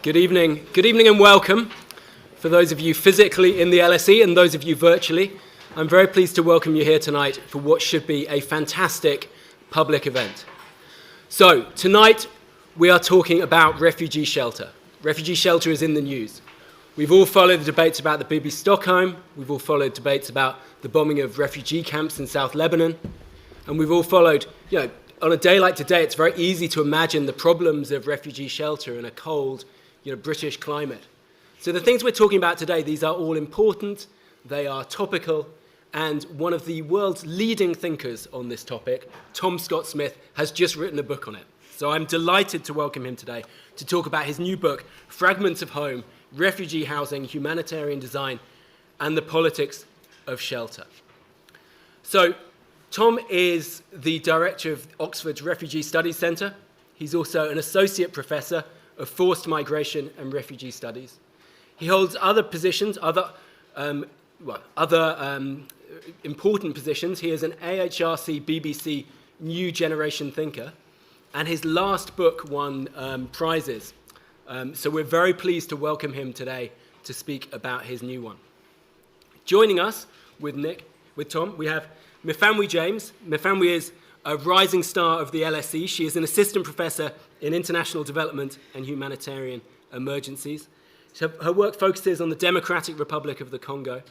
Good evening and welcome. For those of you physically in the LSE and those of you virtually, I'm very pleased to welcome you here tonight for what should be a fantastic public event. So, tonight we are talking about refugee shelter. Refugee shelter is in the news. We've all followed the debates about the Bibi Stockholm, we've all followed debates about the bombing of refugee camps in South Lebanon, and we've all followed, on a day like today, it's very easy to imagine the problems of refugee shelter in a cold, British climate. So the things we're talking about today, these are all important, they are topical, and one of the world's leading thinkers on this topic, Tom Scott-Smith, has just written a book on it. So I'm delighted to welcome him today to talk about his new book, Fragments of Home, Refugee Housing, Humanitarian Design, and the Politics of Shelter. So Tom is the director of Oxford's Refugee Studies Centre. He's also an associate professor of forced migration and refugee studies. He holds other positions, other important positions. He is an AHRC BBC New Generation thinker, and his last book won prizes. So we're very pleased to welcome him today to speak about his new one. Joining us with Tom, we have Mifamwy James. Mifamwy is a rising star of the LSE. She is an assistant professor in international development and humanitarian emergencies. Her work focuses on the Democratic Republic of the Congo.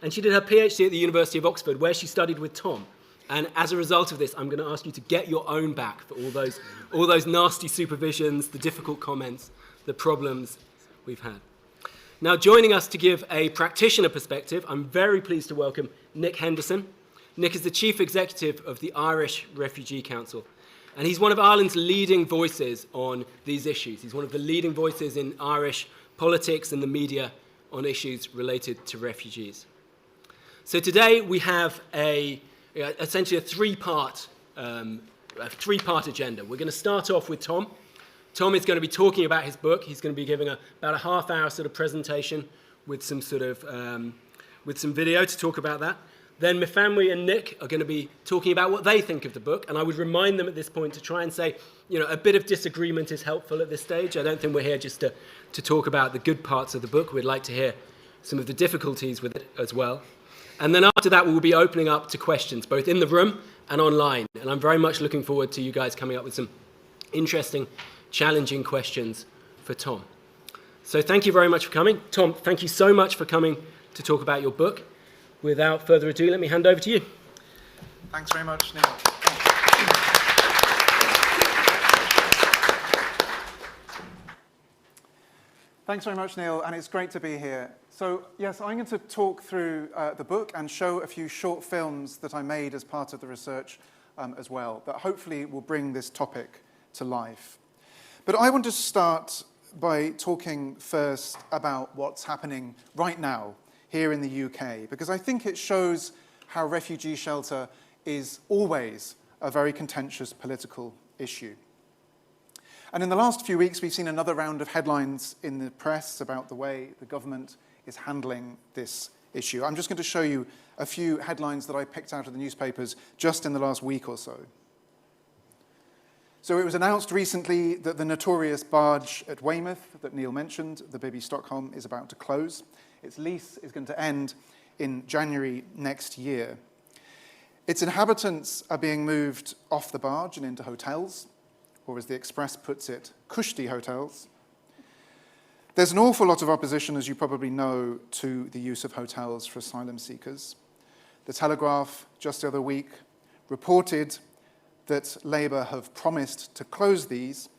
And she did her PhD at the University of Oxford, where she studied with Tom. And as a result of this, I'm going to ask you to get your own back for all those nasty supervisions, the difficult comments, the problems we've had. Now, joining us to give a practitioner perspective, I'm very pleased to welcome Nick Henderson. Nick is the Chief Executive of the Irish Refugee Council, and he's one of Ireland's leading voices on these issues. He's one of the leading voices in Irish politics and the media on issues related to refugees. So today we have essentially a three-part agenda. We're going to start off with Tom. Tom is going to be talking about his book. He's going to be giving about a half-hour sort of presentation with some with some video to talk about that. Then Mifamwy and Nick are going to be talking about what they think of the book, and I would remind them at this point to try and say, a bit of disagreement is helpful at this stage. I don't think we're here just to talk about the good parts of the book. We'd like to hear some of the difficulties with it as well. And then after that, we will be opening up to questions, both in the room and online. And I'm very much looking forward to you guys coming up with some interesting, challenging questions for Tom. So thank you very much for coming. Tom, thank you so much for coming to talk about your book. Without further ado, let me hand over to you. Thanks very much, Neil. Thanks very much, Neil, and it's great to be here. So, yes, I'm going to talk through the book and show a few short films that I made as part of the research as well, that hopefully will bring this topic to life. But I want to start by talking first about what's happening right now here in the UK, because I think it shows how refugee shelter is always a very contentious political issue. And in the last few weeks, we've seen another round of headlines in the press about the way the government is handling this issue. I'm just going to show you a few headlines that I picked out of the newspapers just in the last week or so. So it was announced recently that the notorious barge at Weymouth that Neil mentioned, the Bibi Stockholm, is about to close. Its lease is going to end in January next year. Its inhabitants are being moved off the barge and into hotels, or as the Express puts it, kushti hotels. There's an awful lot of opposition, as you probably know, to the use of hotels for asylum seekers. The Telegraph, just the other week, reported that Labour have promised to close these,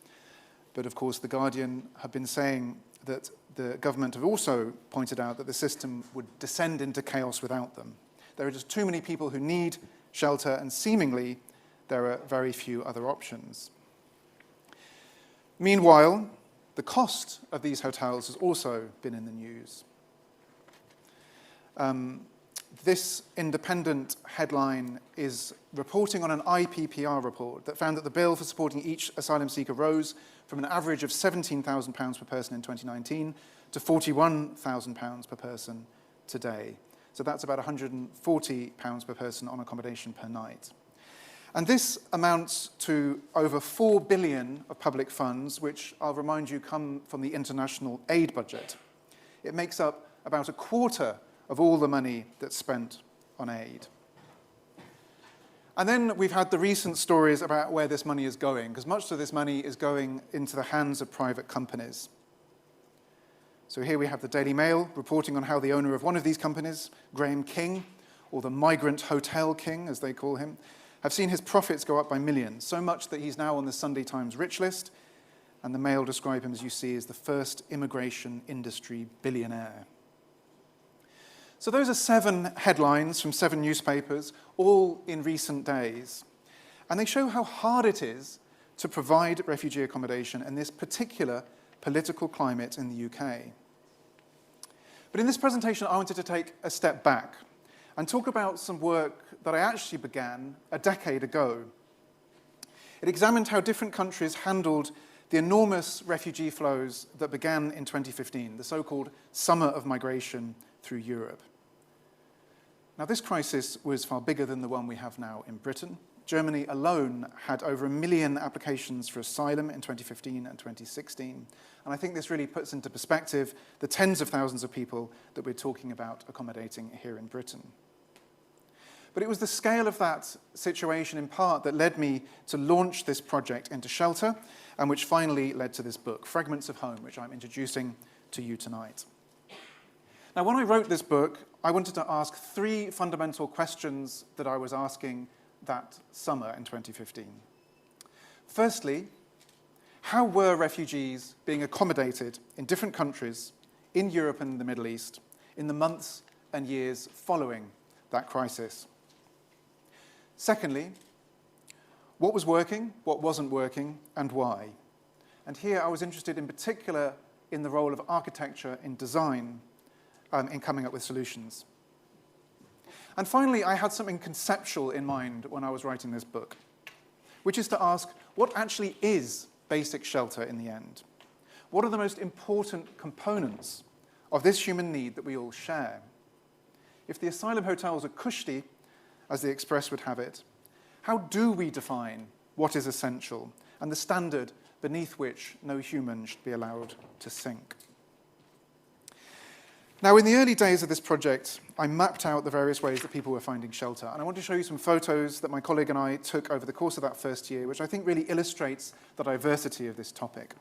but of course the Guardian have been saying that the government have also pointed out that the system would descend into chaos without them. There are just too many people who need shelter, and seemingly there are very few other options. Meanwhile, the cost of these hotels has also been in the news. This independent headline is reporting on an IPPR report that found that the bill for supporting each asylum seeker rose from an average of £17,000 per person in 2019 to £41,000 per person today. So that's about £140 per person on accommodation per night. And this amounts to over 4 billion of public funds, which I'll remind you come from the international aid budget. It makes up about a quarter of all the money that's spent on aid. And then we've had the recent stories about where this money is going, because much of this money is going into the hands of private companies. So here we have the Daily Mail reporting on how the owner of one of these companies, Graham King, or the migrant hotel king, as they call him, have seen his profits go up by millions, so much that he's now on the Sunday Times rich list, and the Mail describe him, as you see, as the first immigration industry billionaire. So those are 7 headlines from 7 newspapers, all in recent days. And they show how hard it is to provide refugee accommodation in this particular political climate in the UK. But in this presentation, I wanted to take a step back and talk about some work that I actually began a decade ago. It examined how different countries handled the enormous refugee flows that began in 2015, the so-called summer of migration through Europe. Now, this crisis was far bigger than the one we have now in Britain. Germany alone had over 1 million applications for asylum in 2015 and 2016. And I think this really puts into perspective the tens of thousands of people that we're talking about accommodating here in Britain. But it was the scale of that situation, in part, that led me to launch this project into shelter, and which finally led to this book, Fragments of Home, which I'm introducing to you tonight. Now, when I wrote this book, I wanted to ask 3 fundamental questions that I was asking that summer in 2015. Firstly, how were refugees being accommodated in different countries in Europe and the Middle East in the months and years following that crisis? Secondly, what was working, what wasn't working, and why? And here I was interested in particular in the role of architecture in design in coming up with solutions. And finally, I had something conceptual in mind when I was writing this book, which is to ask, what actually is basic shelter in the end? What are the most important components of this human need that we all share? If the asylum hotels are cushy, as the Express would have it, how do we define what is essential and the standard beneath which no human should be allowed to sink? Now, in the early days of this project, I mapped out the various ways that people were finding shelter. And I want to show you some photos that my colleague and I took over the course of that first year, which I think really illustrates the diversity of this topic.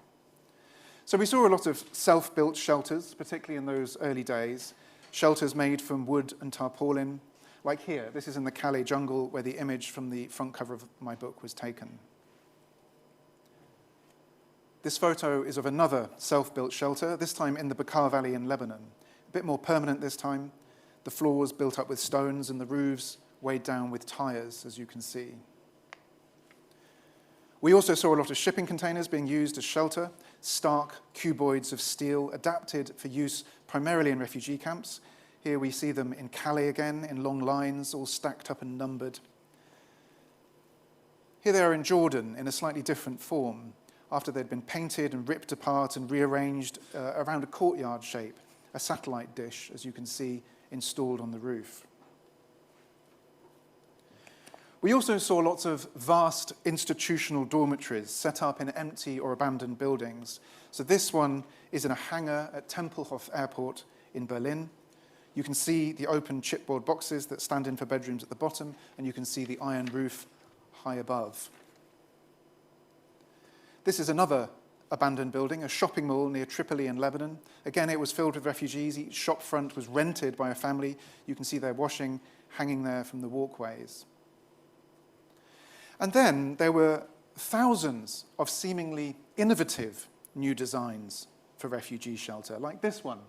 So we saw a lot of self-built shelters, particularly in those early days, shelters made from wood and tarpaulin, like here. This is in the Calais jungle, where the image from the front cover of my book was taken. This photo is of another self-built shelter, this time in the Bekaa Valley in Lebanon. A bit more permanent this time. The floors built up with stones and the roofs weighed down with tires, as you can see. We also saw a lot of shipping containers being used as shelter, stark cuboids of steel adapted for use primarily in refugee camps. Here we see them in Calais again, in long lines, all stacked up and numbered. Here they are in Jordan in a slightly different form, after they'd been painted and ripped apart and rearranged around a courtyard shape, a satellite dish, as you can see, installed on the roof. We also saw lots of vast institutional dormitories set up in empty or abandoned buildings. So this one is in a hangar at Tempelhof Airport in Berlin. You can see the open chipboard boxes that stand in for bedrooms at the bottom, and you can see the iron roof high above. This is another abandoned building, a shopping mall near Tripoli in Lebanon. Again, it was filled with refugees. Each shop front was rented by a family. You can see their washing hanging there from the walkways. And then there were thousands of seemingly innovative new designs for refugee shelter, like this one,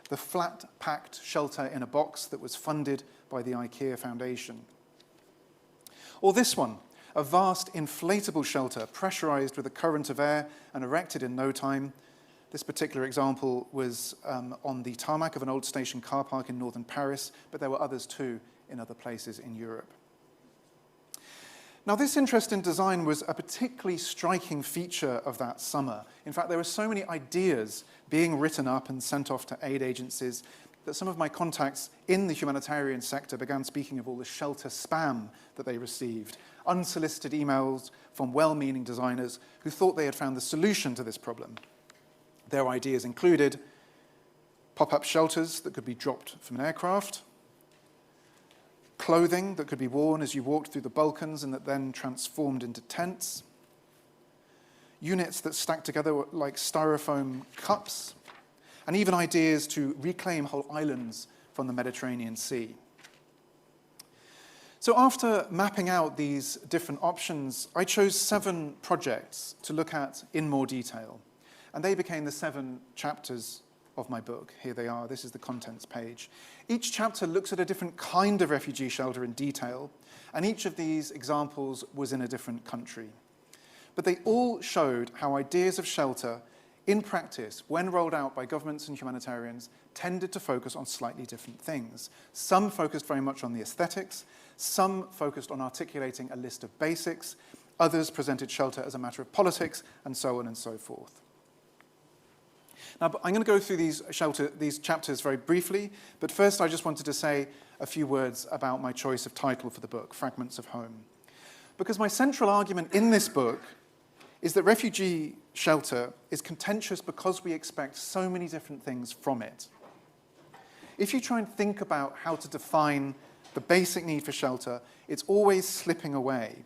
the flat-packed shelter in a box that was funded by the IKEA Foundation. Or this one, a vast inflatable shelter pressurized with a current of air and erected in no time. This particular example was on the tarmac of an old station car park in northern Paris, but there were others too in other places in Europe. Now, this interest in design was a particularly striking feature of that summer. In fact, there were so many ideas being written up and sent off to aid agencies that some of my contacts in the humanitarian sector began speaking of all the shelter spam that they received. unsolicited emails from well-meaning designers who thought they had found the solution to this problem. Their ideas included pop-up shelters that could be dropped from an aircraft, clothing that could be worn as you walked through the Balkans and that then transformed into tents, units that stacked together like styrofoam cups, and even ideas to reclaim whole islands from the Mediterranean Sea. So after mapping out these different options, I chose 7 projects to look at in more detail. And they became the 7 chapters of my book. Here they are. This is the contents page. Each chapter looks at a different kind of refugee shelter in detail, and each of these examples was in a different country. But they all showed how ideas of shelter, in practice, when rolled out by governments and humanitarians, tended to focus on slightly different things. Some focused very much on the aesthetics, some focused on articulating a list of basics, others presented shelter as a matter of politics, and so on and so forth. Now, I'm going to go through these chapters very briefly, but first I just wanted to say a few words about my choice of title for the book, Fragments of Home. Because my central argument in this book is that refugee shelter is contentious because we expect so many different things from it. If you try and think about how to define the basic need for shelter, it's always slipping away.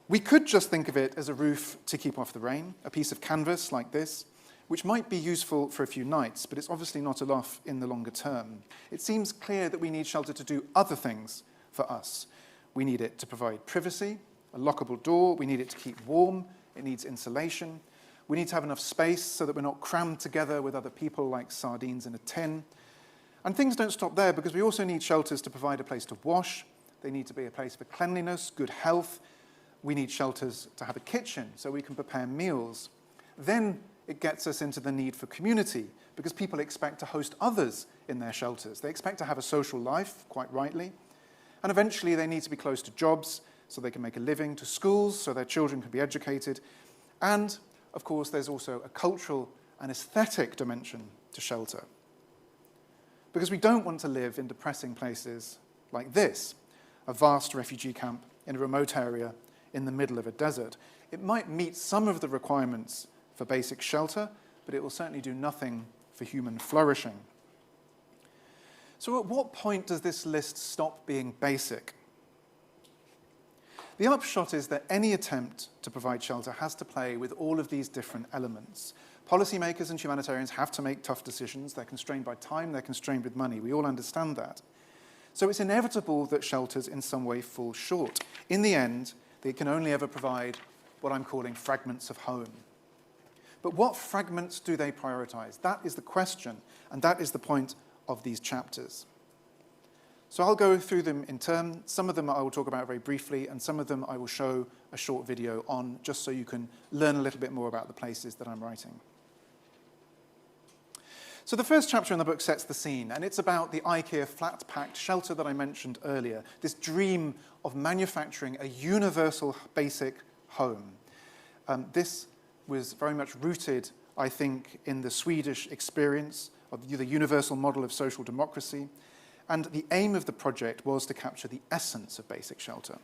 We could just think of it as a roof to keep off the rain, a piece of canvas like this, which might be useful for a few nights, but it's obviously not enough in the longer term. It seems clear that we need shelter to do other things for us. We need it to provide privacy, a lockable door. We need it to keep warm. It needs insulation. We need to have enough space so that we're not crammed together with other people like sardines in a tin. And things don't stop there, because we also need shelters to provide a place to wash. They need to be a place for cleanliness, good health. We need shelters to have a kitchen so we can prepare meals. Then it gets us into the need for community, because people expect to host others in their shelters. They expect to have a social life, quite rightly. And eventually they need to be close to jobs so they can make a living, to schools so their children can be educated. And, of course, there's also a cultural and aesthetic dimension to shelter. Because we don't want to live in depressing places like this, a vast refugee camp in a remote area in the middle of a desert. It might meet some of the requirements for basic shelter, but it will certainly do nothing for human flourishing. So at what point does this list stop being basic? The upshot is that any attempt to provide shelter has to play with all of these different elements. Policymakers and humanitarians have to make tough decisions. They're constrained by time, they're constrained with money. We all understand that. So it's inevitable that shelters in some way fall short. In the end, they can only ever provide what I'm calling fragments of home. But what fragments do they prioritize? That is the question, and that is the point of these chapters. So I'll go through them in turn. Some of them I will talk about very briefly, and some of them I will show a short video on, just so you can learn a little bit more about the places that I'm writing. So the first chapter in the book sets the scene, and it's about the IKEA flat-packed shelter that I mentioned earlier, this dream of manufacturing a universal basic home. This was very much rooted, I think, in the Swedish experience of the universal model of social democracy, and the aim of the project was to capture the essence of basic shelter.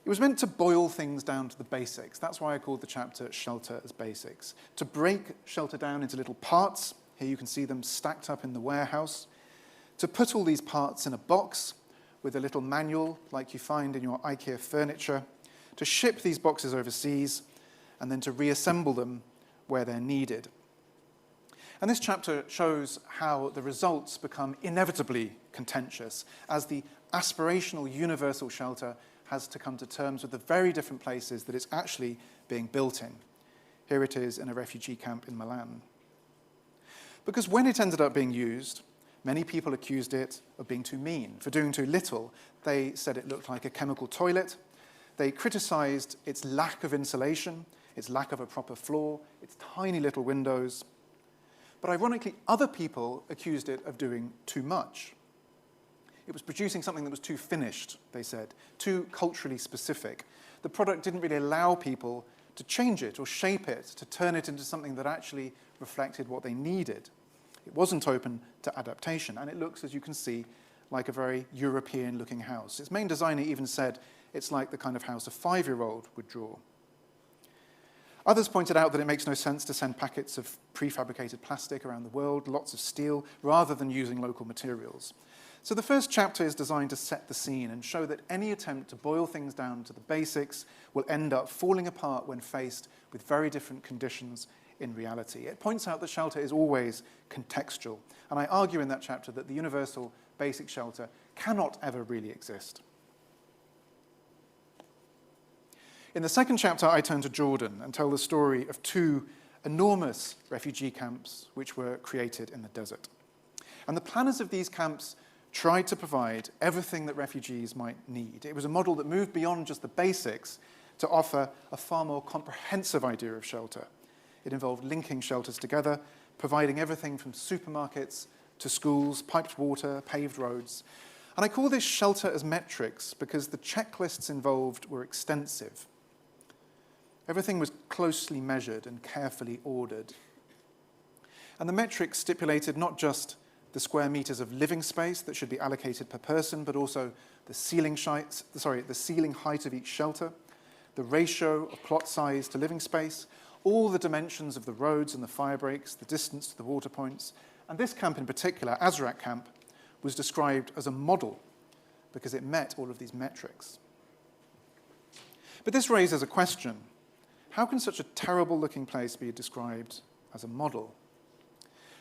It was meant to boil things down to the basics. That's why I called the chapter Shelter as Basics. To break shelter down into little parts. Here you can see them stacked up in the warehouse. To put all these parts in a box with a little manual like you find in your IKEA furniture. To ship these boxes overseas, and then to reassemble them where they're needed. And this chapter shows how the results become inevitably contentious as the aspirational universal shelter has to come to terms with the very different places that it's actually being built in. Here it is in a refugee camp in Milan. Because when it ended up being used, many people accused it of being too mean, for doing too little. They said it looked like a chemical toilet. They criticized its lack of insulation, its lack of a proper floor, its tiny little windows. But ironically, other people accused it of doing too much. It was producing something that was too finished, they said, too culturally specific. The product didn't really allow people to change it or shape it, to turn it into something that actually reflected what they needed. It wasn't open to adaptation, and it looks, as you can see, like a very European-looking house. Its main designer even said it's like the kind of house a 5-year-old would draw. Others pointed out that it makes no sense to send packets of prefabricated plastic around the world, lots of steel, rather than using local materials. So the first chapter is designed to set the scene and show that any attempt to boil things down to the basics will end up falling apart when faced with very different conditions in reality. It points out that shelter is always contextual, and I argue in that chapter that the universal basic shelter cannot ever really exist. In the second chapter, I turn to Jordan and tell the story of 2 enormous refugee camps which were created in the desert. And the planners of these camps tried to provide everything that refugees might need. It was a model that moved beyond just the basics to offer a far more comprehensive idea of shelter. It involved linking shelters together, providing everything from supermarkets to schools, piped water, paved roads. And I call this shelter as metrics because the checklists involved were extensive. Everything was closely measured and carefully ordered. And the metrics stipulated not just the square meters of living space that should be allocated per person, but also the ceiling height of each shelter, the ratio of plot size to living space, all the dimensions of the roads and the fire breaks, the distance to the water points. And this camp in particular, Azraq camp, was described as a model because it met all of these metrics. But this raises a question. How can such a terrible-looking place be described as a model?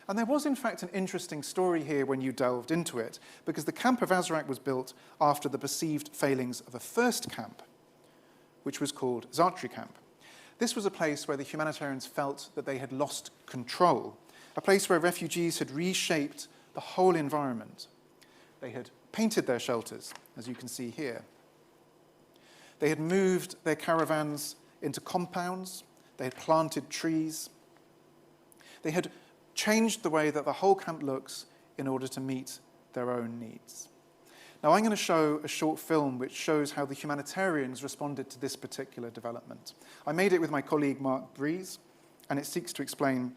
And there was, in fact, an interesting story here when you delved into it, because the camp of Azraq was built after the perceived failings of a first camp, which was called Zartri camp. This was a place where the humanitarians felt that they had lost control, a place where refugees had reshaped the whole environment. They had painted their shelters, as you can see here. They had moved their caravans into compounds. They had planted trees. They had changed the way that the whole camp looks in order to meet their own needs. Now, I'm going to show a short film which shows how the humanitarians responded to this particular development. I made it with my colleague Mark Breeze, and it seeks to explain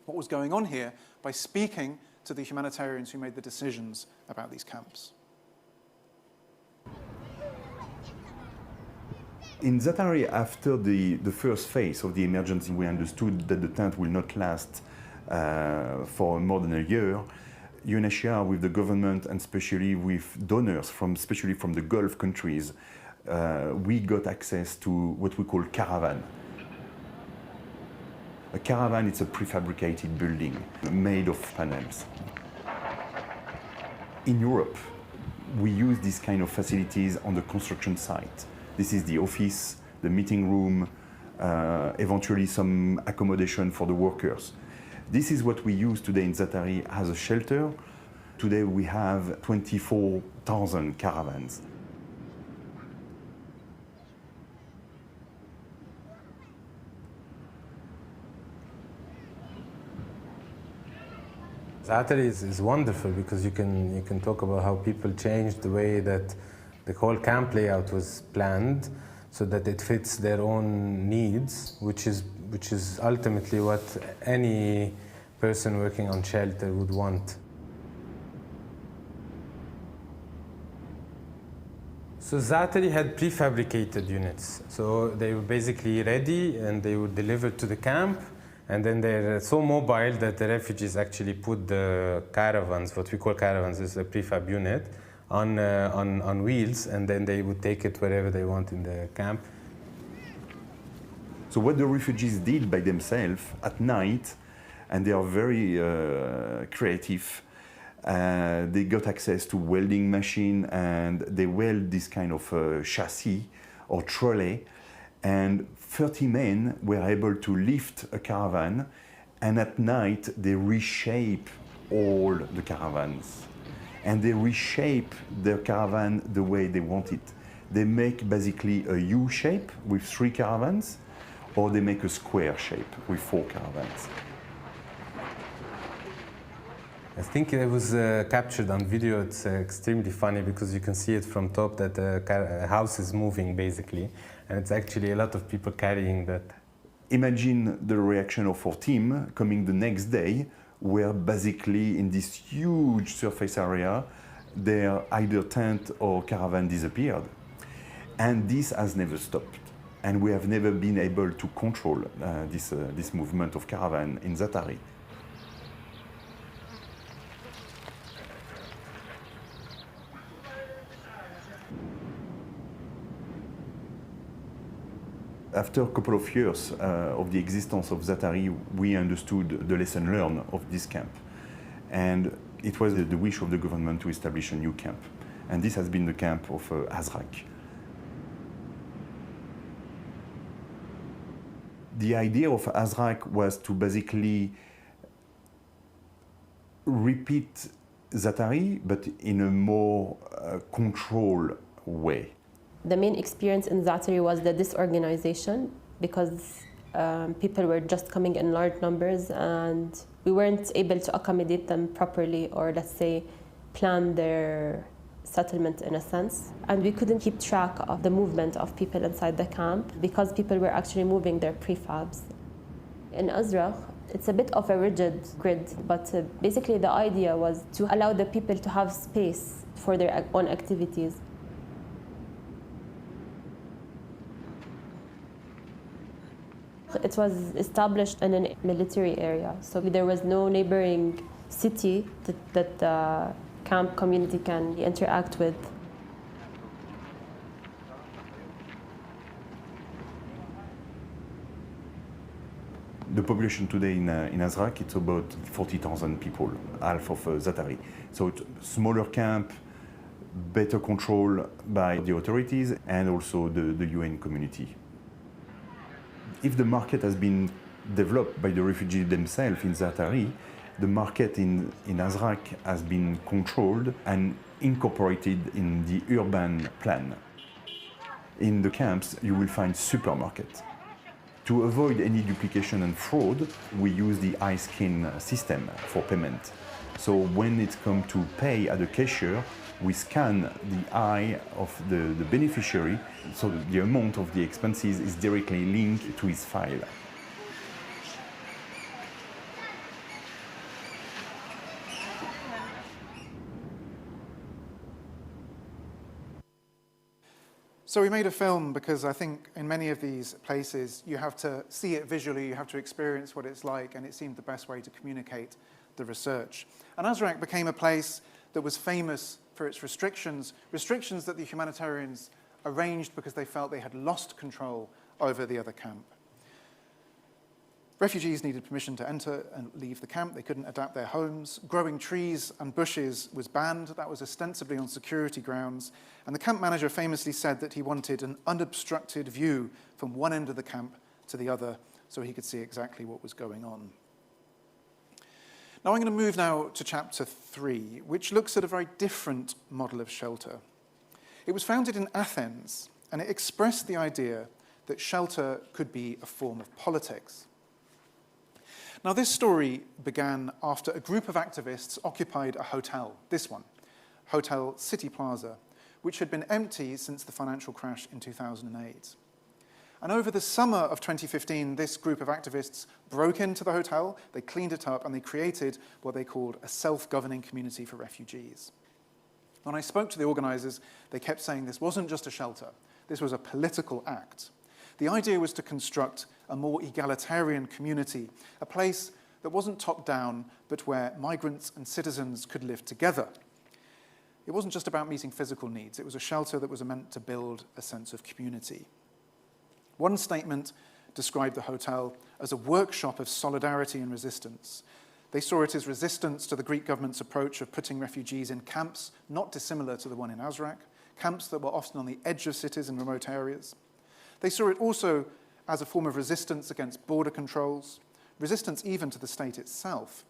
what was going on here by speaking to the humanitarians who made the decisions about these camps. In that area, after the first phase of the emergency, we understood that the tent will not last for more than a year. UNHCR, with the government and especially with donors, especially from the Gulf countries, we got access to what we call caravan. A caravan is a prefabricated building made of panels. In Europe, we use these kind of facilities on the construction site. This is the office, the meeting room, eventually some accommodation for the workers. This is what we use today in Zaatari as a shelter. Today we have 24,000 caravans. Zaatari is wonderful because you can talk about how people changed the way that the whole camp layout was planned so that it fits their own needs, which is ultimately what any person working on shelter would want. So Zaatari had prefabricated units. So they were basically ready and they were delivered to the camp, and then they're so mobile that the refugees actually put the caravans, what we call caravans is a prefab unit, on wheels, and then they would take it wherever they want in the camp. So what the refugees did by themselves at night, and they are very creative, they got access to welding machine and they weld this kind of chassis or trolley, and 30 men were able to lift a caravan, and at night they reshape all the caravans. And they reshape their caravan the way they want it. They make basically a U shape with 3 caravans, or they make a square shape with 4 caravans. I think it was captured on video. It's extremely funny because you can see it from top that the house is moving basically, and it's actually a lot of people carrying that. Imagine the reaction of our team coming the next day. We're basically in this huge surface area, their either tent or caravan disappeared. And this has never stopped. And we have never been able to control this movement of caravan in Zaatari. After a couple of years of the existence of Zaatari, we understood the lesson learned of this camp. And it was the wish of the government to establish a new camp. And this has been the camp of Azraq. The idea of Azraq was to basically repeat Zaatari, but in a more controlled way. The main experience in Zaatari was the disorganization, because people were just coming in large numbers and we weren't able to accommodate them properly, or let's say plan their settlement in a sense. And we couldn't keep track of the movement of people inside the camp because people were actually moving their prefabs. In Azraq, it's a bit of a rigid grid, but basically the idea was to allow the people to have space for their own activities. It was established in a military area, so there was no neighboring city that the camp community can interact with. The population today in Azraq, it's about 40,000 people, half of Zaatari. So it's a smaller camp, better control by the authorities and also the UN community. If the market has been developed by the refugees themselves in Zaatari, the market in Azraq has been controlled and incorporated in the urban plan. In the camps, you will find supermarkets. To avoid any duplication and fraud, we use the iSkin system for payment. So when it comes to pay at the cashier, we scan the eye of the beneficiary, so the amount of the expenses is directly linked to his file. So we made a film because I think in many of these places you have to see it visually, you have to experience what it's like, and it seemed the best way to communicate the research. And Azraq became a place that was famous for its restrictions that the humanitarians arranged because they felt they had lost control over the other camp. Refugees needed permission to enter and leave the camp. They couldn't adapt their homes. Growing trees and bushes was banned. That was ostensibly on security grounds. And the camp manager famously said that he wanted an unobstructed view from one end of the camp to the other so he could see exactly what was going on. Now I'm going to move now to chapter 3, which looks at a very different model of shelter. It was founded in Athens, and it expressed the idea that shelter could be a form of politics. Now, this story began after a group of activists occupied a hotel, this one, Hotel City Plaza, which had been empty since the financial crash in 2008. And over the summer of 2015, this group of activists broke into the hotel, they cleaned it up, and they created what they called a self-governing community for refugees. When I spoke to the organizers, they kept saying this wasn't just a shelter, this was a political act. The idea was to construct a more egalitarian community, a place that wasn't top-down, but where migrants and citizens could live together. It wasn't just about meeting physical needs. It was a shelter that was meant to build a sense of community. One statement described the hotel as a workshop of solidarity and resistance. They saw it as resistance to the Greek government's approach of putting refugees in camps not dissimilar to the one in Azraq, camps that were often on the edge of cities and remote areas. They saw it also as a form of resistance against border controls, resistance even to the state itself.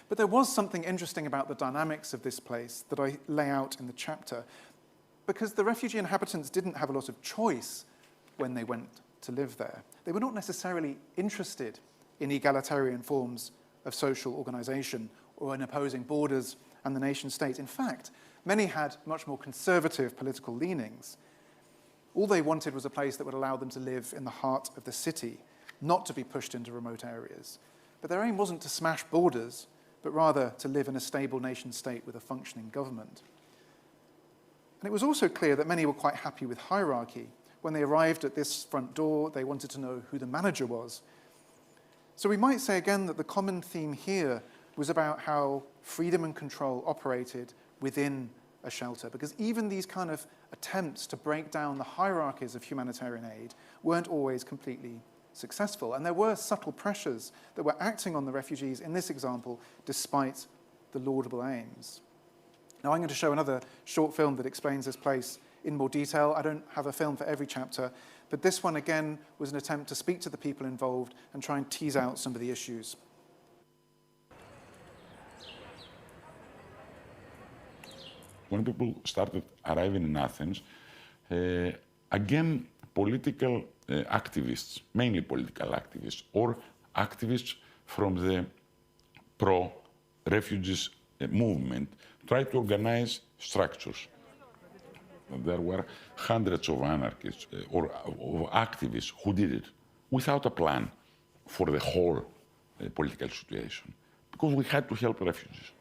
But there was something interesting about the dynamics of this place that I lay out in the chapter, because the refugee inhabitants didn't have a lot of choice when they went to live there. They were not necessarily interested in egalitarian forms of social organization or in opposing borders and the nation state. In fact, many had much more conservative political leanings. All they wanted was a place that would allow them to live in the heart of the city, not to be pushed into remote areas. But their aim wasn't to smash borders, but rather to live in a stable nation state with a functioning government. And it was also clear that many were quite happy with hierarchy. When they arrived at this front door, they wanted to know who the manager was. So we might say again that the common theme here was about how freedom and control operated within a shelter, because even these kind of attempts to break down the hierarchies of humanitarian aid weren't always completely successful. And there were subtle pressures that were acting on the refugees in this example, despite the laudable aims. Now I'm going to show another short film that explains this place in more detail. I don't have a film for every chapter, but this one again was an attempt to speak to the people involved and try and tease out some of the issues. When people started arriving in Athens, again, political activists, mainly political activists, or activists from the pro-refugees movement, tried to organize structures. There were hundreds of anarchists or of activists who did it without a plan for the whole political situation, because we had to help refugees.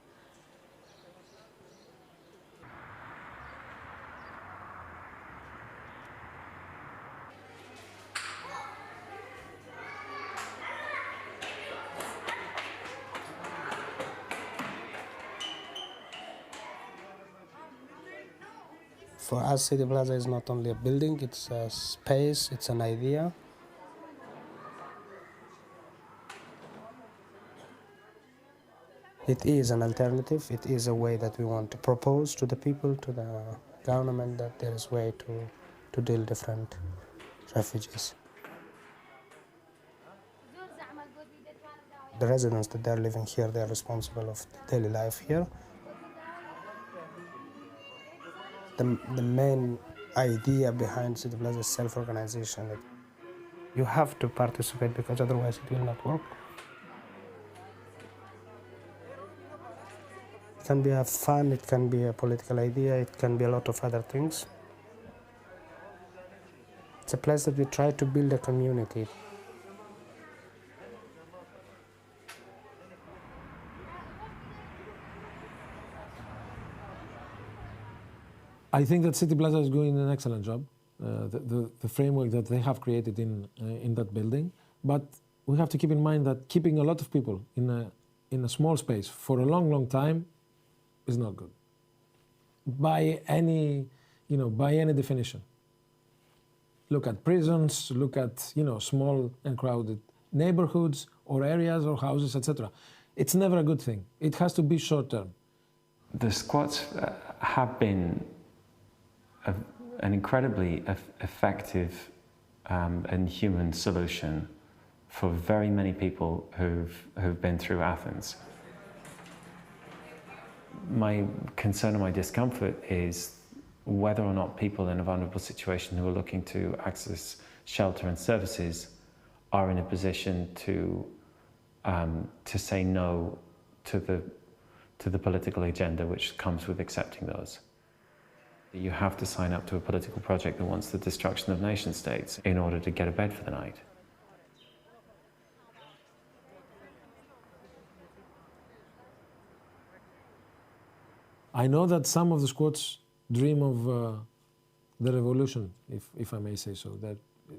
For us, City Plaza is not only a building, it's a space, it's an idea. It is an alternative, it is a way that we want to propose to the people, to the government, that there is a way to deal different refugees. The residents that they're living here, they're responsible of daily life here. The main idea behind City Plaza is self-organization. You have to participate because otherwise it will not work. It can be a fun, it can be a political idea, it can be a lot of other things. It's a place that we try to build a community. I think that City Plaza is doing an excellent job, the framework that they have created in that building. But we have to keep in mind that keeping a lot of people in a small space for a long, long time is not good. By any definition. Look at prisons, look at small and crowded neighborhoods or areas or houses, etc. It's never a good thing. It has to be short term. The squats have been an incredibly effective and human solution for very many people who've been through Athens. My concern and my discomfort is whether or not people in a vulnerable situation who are looking to access shelter and services are in a position to say no to the political agenda which comes with accepting those. You have to sign up to a political project that wants the destruction of nation states in order to get a bed for the night. I know that some of the squats dream of the revolution, if I may say so.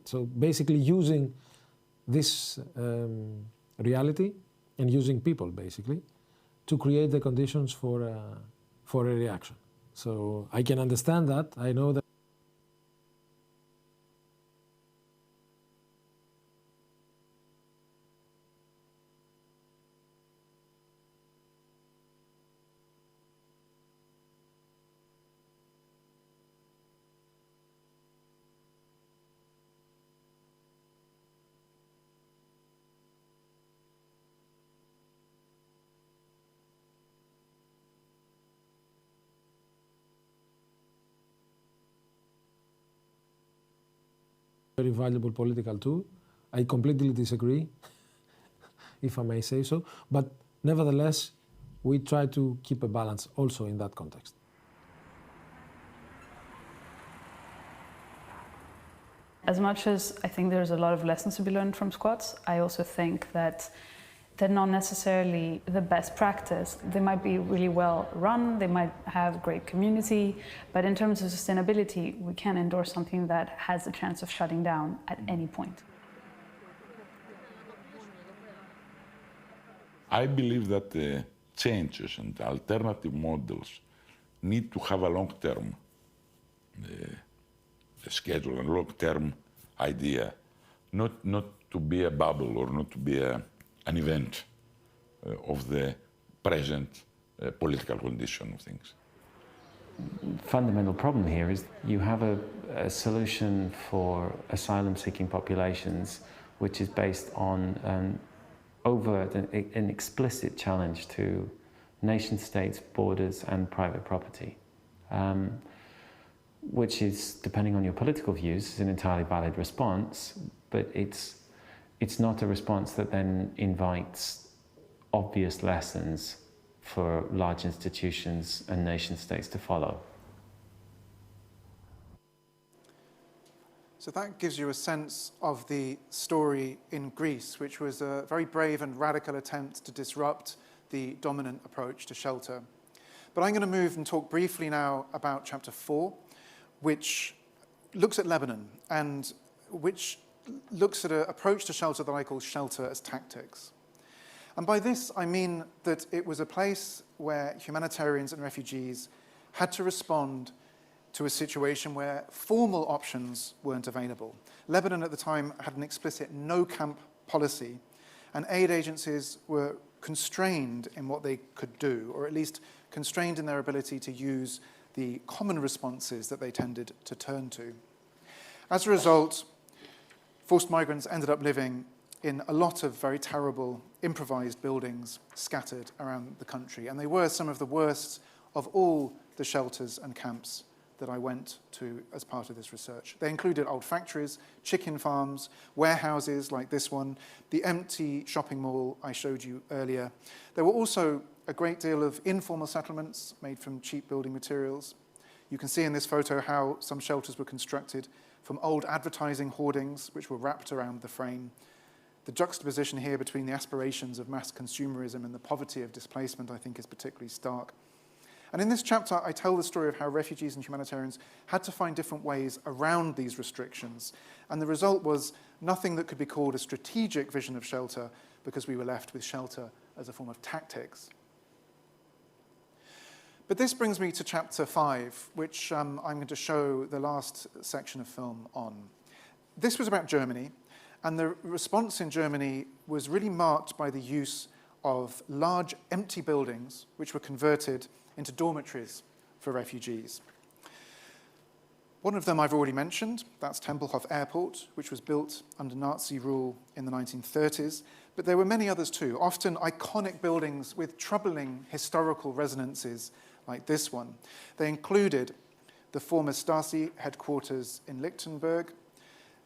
So basically using this reality and using people, basically, to create the conditions for a reaction. So I can understand that. I know that. Very valuable political tool. I completely disagree, if I may say so, but nevertheless, we try to keep a balance also in that context. As much as I think there's a lot of lessons to be learned from squats, I also think that they're not necessarily the best practice. They might be really well run, they might have great community, but in terms of sustainability, we can't endorse something that has a chance of shutting down at any point. I believe that the changes and alternative models need to have a long-term schedule, a long-term idea, not to be a bubble or not to be an event of the present political condition of things. Fundamental problem here is you have a solution for asylum-seeking populations which is based on an overt and explicit challenge to nation-states, borders and private property, which is, depending on your political views, is an entirely valid response, but it's not a response that then invites obvious lessons for large institutions and nation-states to follow. So that gives you a sense of the story in Greece, which was a very brave and radical attempt to disrupt the dominant approach to shelter. But I'm going to move and talk briefly now about chapter 4, which looks at Lebanon and which looks at an approach to shelter that I call shelter as tactics. And by this, I mean that it was a place where humanitarians and refugees had to respond to a situation where formal options weren't available. Lebanon at the time had an explicit no-camp policy, and aid agencies were constrained in what they could do, or at least constrained in their ability to use the common responses that they tended to turn to. As a result, forced migrants ended up living in a lot of very terrible improvised buildings scattered around the country, and they were some of the worst of all the shelters and camps that I went to as part of this research. They included old factories, chicken farms, warehouses like this one, the empty shopping mall I showed you earlier. There were also a great deal of informal settlements made from cheap building materials. You can see in this photo how some shelters were constructed from old advertising hoardings which were wrapped around the frame. The juxtaposition here between the aspirations of mass consumerism and the poverty of displacement, I think, is particularly stark. And in this chapter, I tell the story of how refugees and humanitarians had to find different ways around these restrictions. And the result was nothing that could be called a strategic vision of shelter, because we were left with shelter as a form of tactics. But this brings me to chapter 5, which I'm going to show the last section of film on. This was about Germany, and the response in Germany was really marked by the use of large empty buildings which were converted into dormitories for refugees. One of them I've already mentioned, that's Tempelhof Airport, which was built under Nazi rule in the 1930s, but there were many others too, often iconic buildings with troubling historical resonances like this one. They included the former Stasi headquarters in Lichtenberg,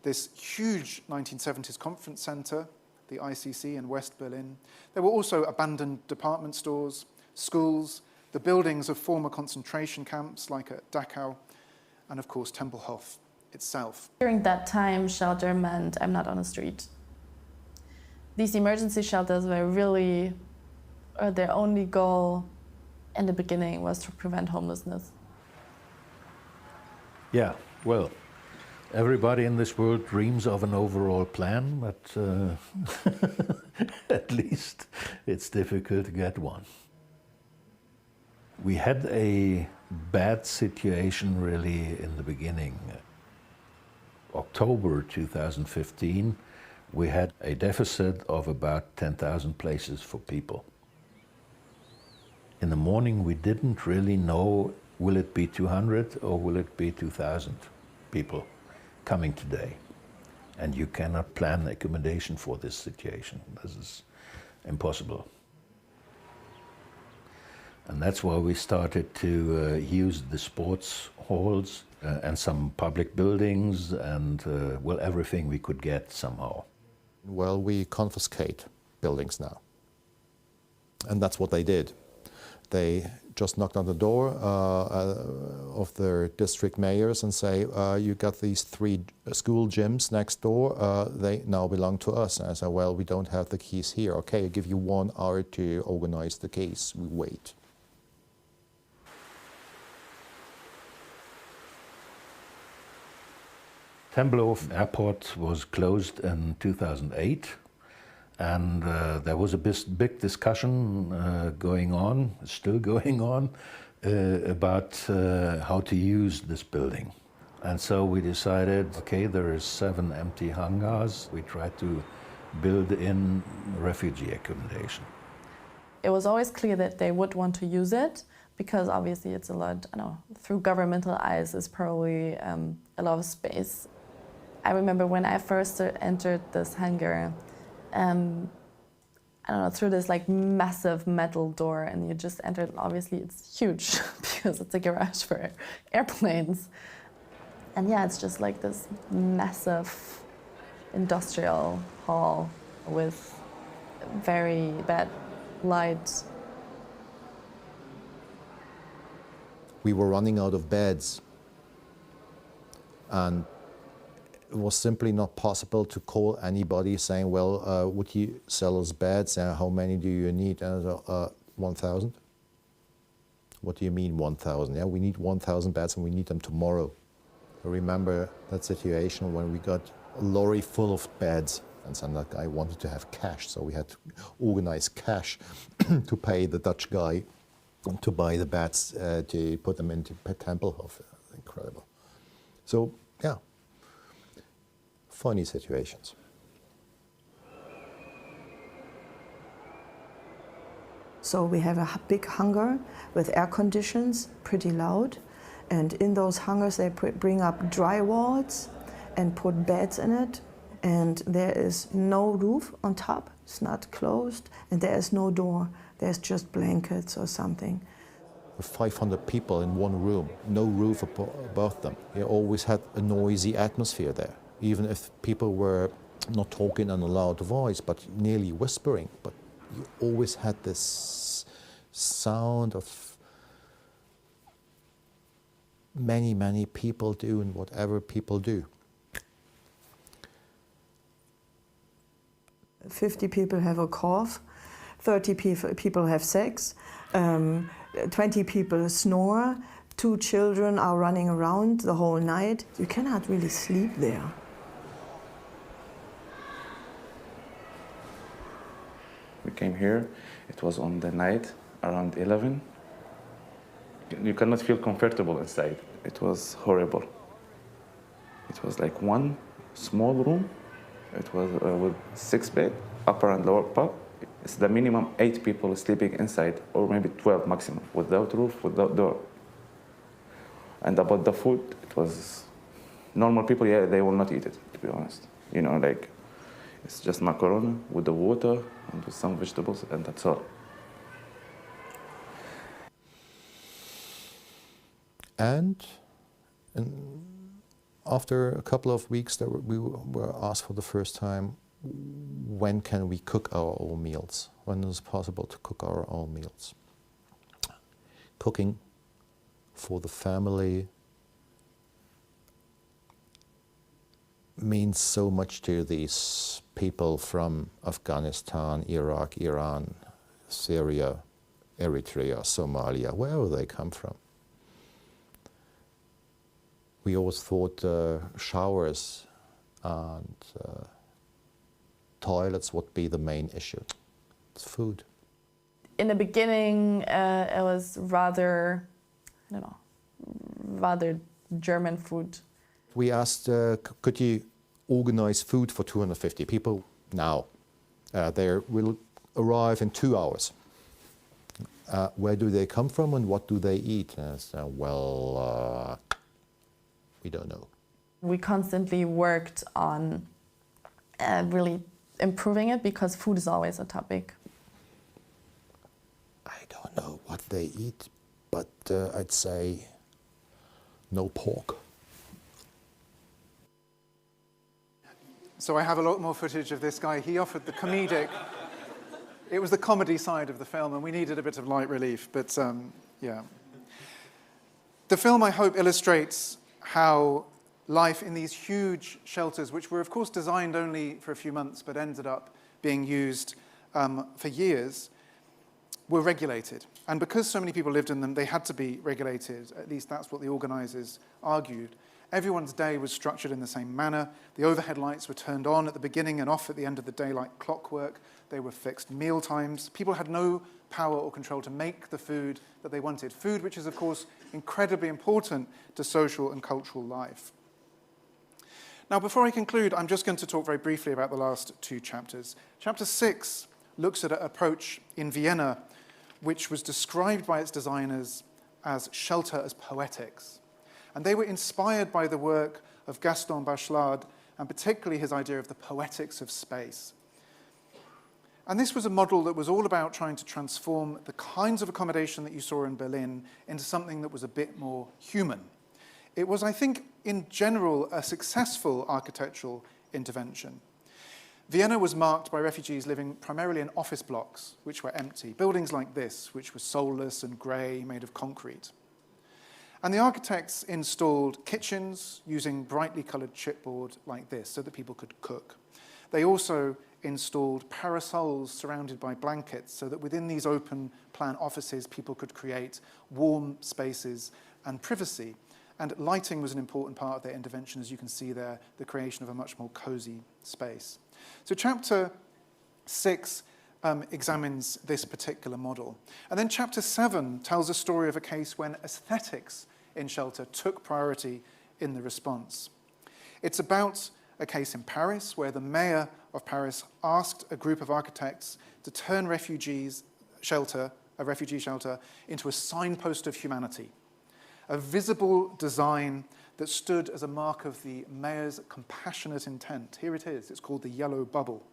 this huge 1970s conference center, the ICC in West Berlin. There were also abandoned department stores, schools, the buildings of former concentration camps like at Dachau, and of course Tempelhof itself. During that time, shelter meant I'm not on the street. These emergency shelters were really, their only goal in the beginning was to prevent homelessness. Yeah, well, everybody in this world dreams of an overall plan, but at least it's difficult to get one. We had a bad situation really in the beginning. October 2015, we had a deficit of about 10,000 places for people. In the morning, we didn't really know, will it be 200 or will it be 2,000 people coming today? And you cannot plan accommodation for this situation. This is impossible. And that's why we started to use the sports halls and some public buildings and, well, everything we could get somehow. Well, we confiscate buildings now. And that's what they did. They just knocked on the door of their district mayors and say, you got these 3 school gyms next door, they now belong to us. And I said, well, we don't have the keys here. Okay, I give you 1 hour to organize the keys. We wait. Tempelhof Airport was closed in 2008. And there was a big discussion going on, still going on, about how to use this building. And so we decided, okay, there is 7 empty hangars. We tried to build in refugee accommodation. It was always clear that they would want to use it because obviously it's a lot, I don't know, through governmental eyes is probably a lot of space. I remember when I first entered this hangar, I don't know, through this like massive metal door, and you just entered. Obviously, it's huge because it's a garage for airplanes. And yeah, it's just like this massive industrial hall with very bad light. We were running out of beds, and it was simply not possible to call anybody saying, well, would you sell us beds? How many do you need? And 1,000. What do you mean 1,000? Yeah, we need 1,000 beds and we need them tomorrow. I remember that situation when we got a lorry full of beds, and some that guy wanted to have cash, so we had to organize cash to pay the Dutch guy to buy the beds to put them into Tempelhof. Incredible. So, yeah. Funny situations. So we have a big hangar with air conditions, pretty loud, and in those hangars they bring up drywalls and put beds in it, and there is no roof on top, it's not closed, and there is no door, there's just blankets or something. 500 people in one room, no roof above them. You always had a noisy atmosphere there. Even if people were not talking in a loud voice, but nearly whispering, but you always had this sound of many, many people doing whatever people do. 50 people have a cough, 30 people have sex, 20 people snore, 2 children are running around the whole night. You cannot really sleep there. We came here, it was on the night, around 11. You cannot feel comfortable inside. It was horrible. It was like one small room. It was with 6 beds, upper and lower part. It's the minimum 8 people sleeping inside, or maybe 12 maximum, without roof, without door. And about the food, it was normal people, yeah, they will not eat it, to be honest. You know, like, it's just macaroni with the water and with some vegetables, and that's all. And after a couple of weeks, we were asked for the first time, when can we cook our own meals? When is it possible to cook our own meals? Cooking for the family means so much to these people from Afghanistan, Iraq, Iran, Syria, Eritrea, Somalia, wherever they come from. We always thought showers and toilets would be the main issue. It's food. In the beginning, it was rather, I don't know, rather German food. We asked, could you organize food for 250 people now? They will arrive in 2 hours. Where do they come from and what do they eat? And I said, well, we don't know. We constantly worked on really improving it because food is always a topic. I don't know what they eat, but I'd say no pork. So I have a lot more footage of this guy. He offered the comedic. It was the comedy side of the film, and we needed a bit of light relief. But Yeah. The film, I hope, illustrates how life in these huge shelters, which were, of course, designed only for a few months, but ended up being used for years, were regulated. And because so many people lived in them, they had to be regulated. At least that's what the organizers argued. Everyone's day was structured in the same manner. The overhead lights were turned on at the beginning and off at the end of the day like clockwork. They were fixed meal times. People had no power or control to make the food that they wanted. Food, which is, of course, incredibly important to social and cultural life. Now, before I conclude, I'm just going to talk very briefly about the last two chapters. Chapter 6 looks at an approach in Vienna which was described by its designers as shelter as poetics. And they were inspired by the work of Gaston Bachelard, and particularly his idea of the poetics of space. And this was a model that was all about trying to transform the kinds of accommodation that you saw in Berlin into something that was a bit more human. It was, I think, in general, a successful architectural intervention. Vienna was marked by refugees living primarily in office blocks, which were empty, buildings like this, which were soulless and grey, made of concrete. And the architects installed kitchens using brightly coloured chipboard like this so that people could cook. They also installed parasols surrounded by blankets so that within these open plan offices people could create warm spaces and privacy. And lighting was an important part of their intervention, as you can see there, the creation of a much more cosy space. So chapter 6 examines this particular model. And then chapter 7 tells a story of a case when aesthetics in shelter took priority in the response. It's about a case in Paris where the mayor of Paris asked a group of architects to turn a refugee shelter, into a signpost of humanity, a visible design that stood as a mark of the mayor's compassionate intent. Here it is. It's called the yellow bubble.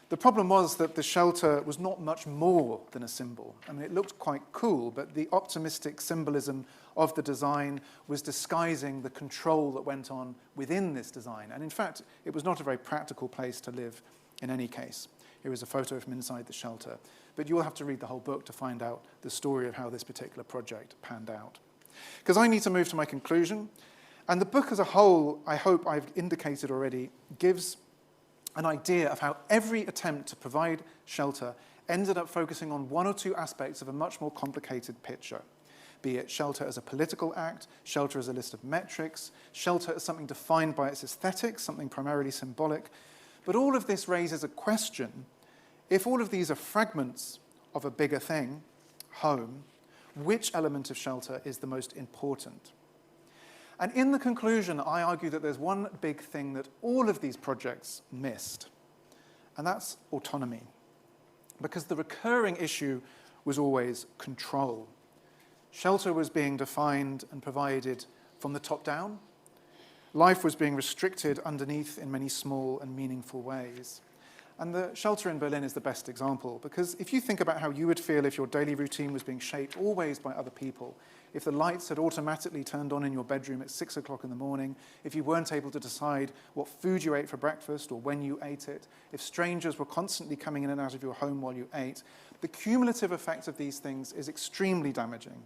The problem was that the shelter was not much more than a symbol. I mean, it looked quite cool, but the optimistic symbolism of the design was disguising the control that went on within this design. And in fact, it was not a very practical place to live in any case. Here is a photo from inside the shelter. But you'll have to read the whole book to find out the story of how this particular project panned out. Because I need to move to my conclusion. And the book as a whole, I hope I've indicated already, gives an idea of how every attempt to provide shelter ended up focusing on one or two aspects of a much more complicated picture, be it shelter as a political act, shelter as a list of metrics, shelter as something defined by its aesthetics, something primarily symbolic. But all of this raises a question: if all of these are fragments of a bigger thing, home, which element of shelter is the most important? And in the conclusion, I argue that there's one big thing that all of these projects missed, and that's autonomy. Because the recurring issue was always control. Shelter was being defined and provided from the top down. Life was being restricted underneath in many small and meaningful ways. And the shelter in Berlin is the best example, because if you think about how you would feel if your daily routine was being shaped always by other people, if the lights had automatically turned on in your bedroom at 6 o'clock in the morning, if you weren't able to decide what food you ate for breakfast or when you ate it, if strangers were constantly coming in and out of your home while you ate, the cumulative effect of these things is extremely damaging.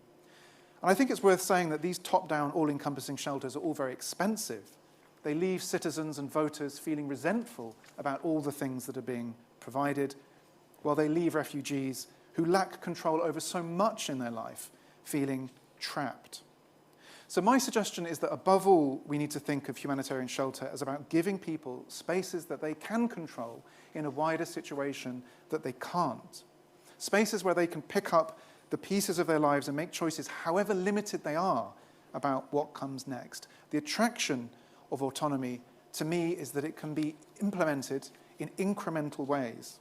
And I think it's worth saying that these top-down, all-encompassing shelters are all very expensive. They leave citizens and voters feeling resentful about all the things that are being provided, while they leave refugees who lack control over so much in their life feeling trapped. So my suggestion is that above all, we need to think of humanitarian shelter as about giving people spaces that they can control in a wider situation that they can't. Spaces where they can pick up the pieces of their lives and make choices, however limited they are, about what comes next. The attraction of autonomy, to me, is that it can be implemented in incremental ways.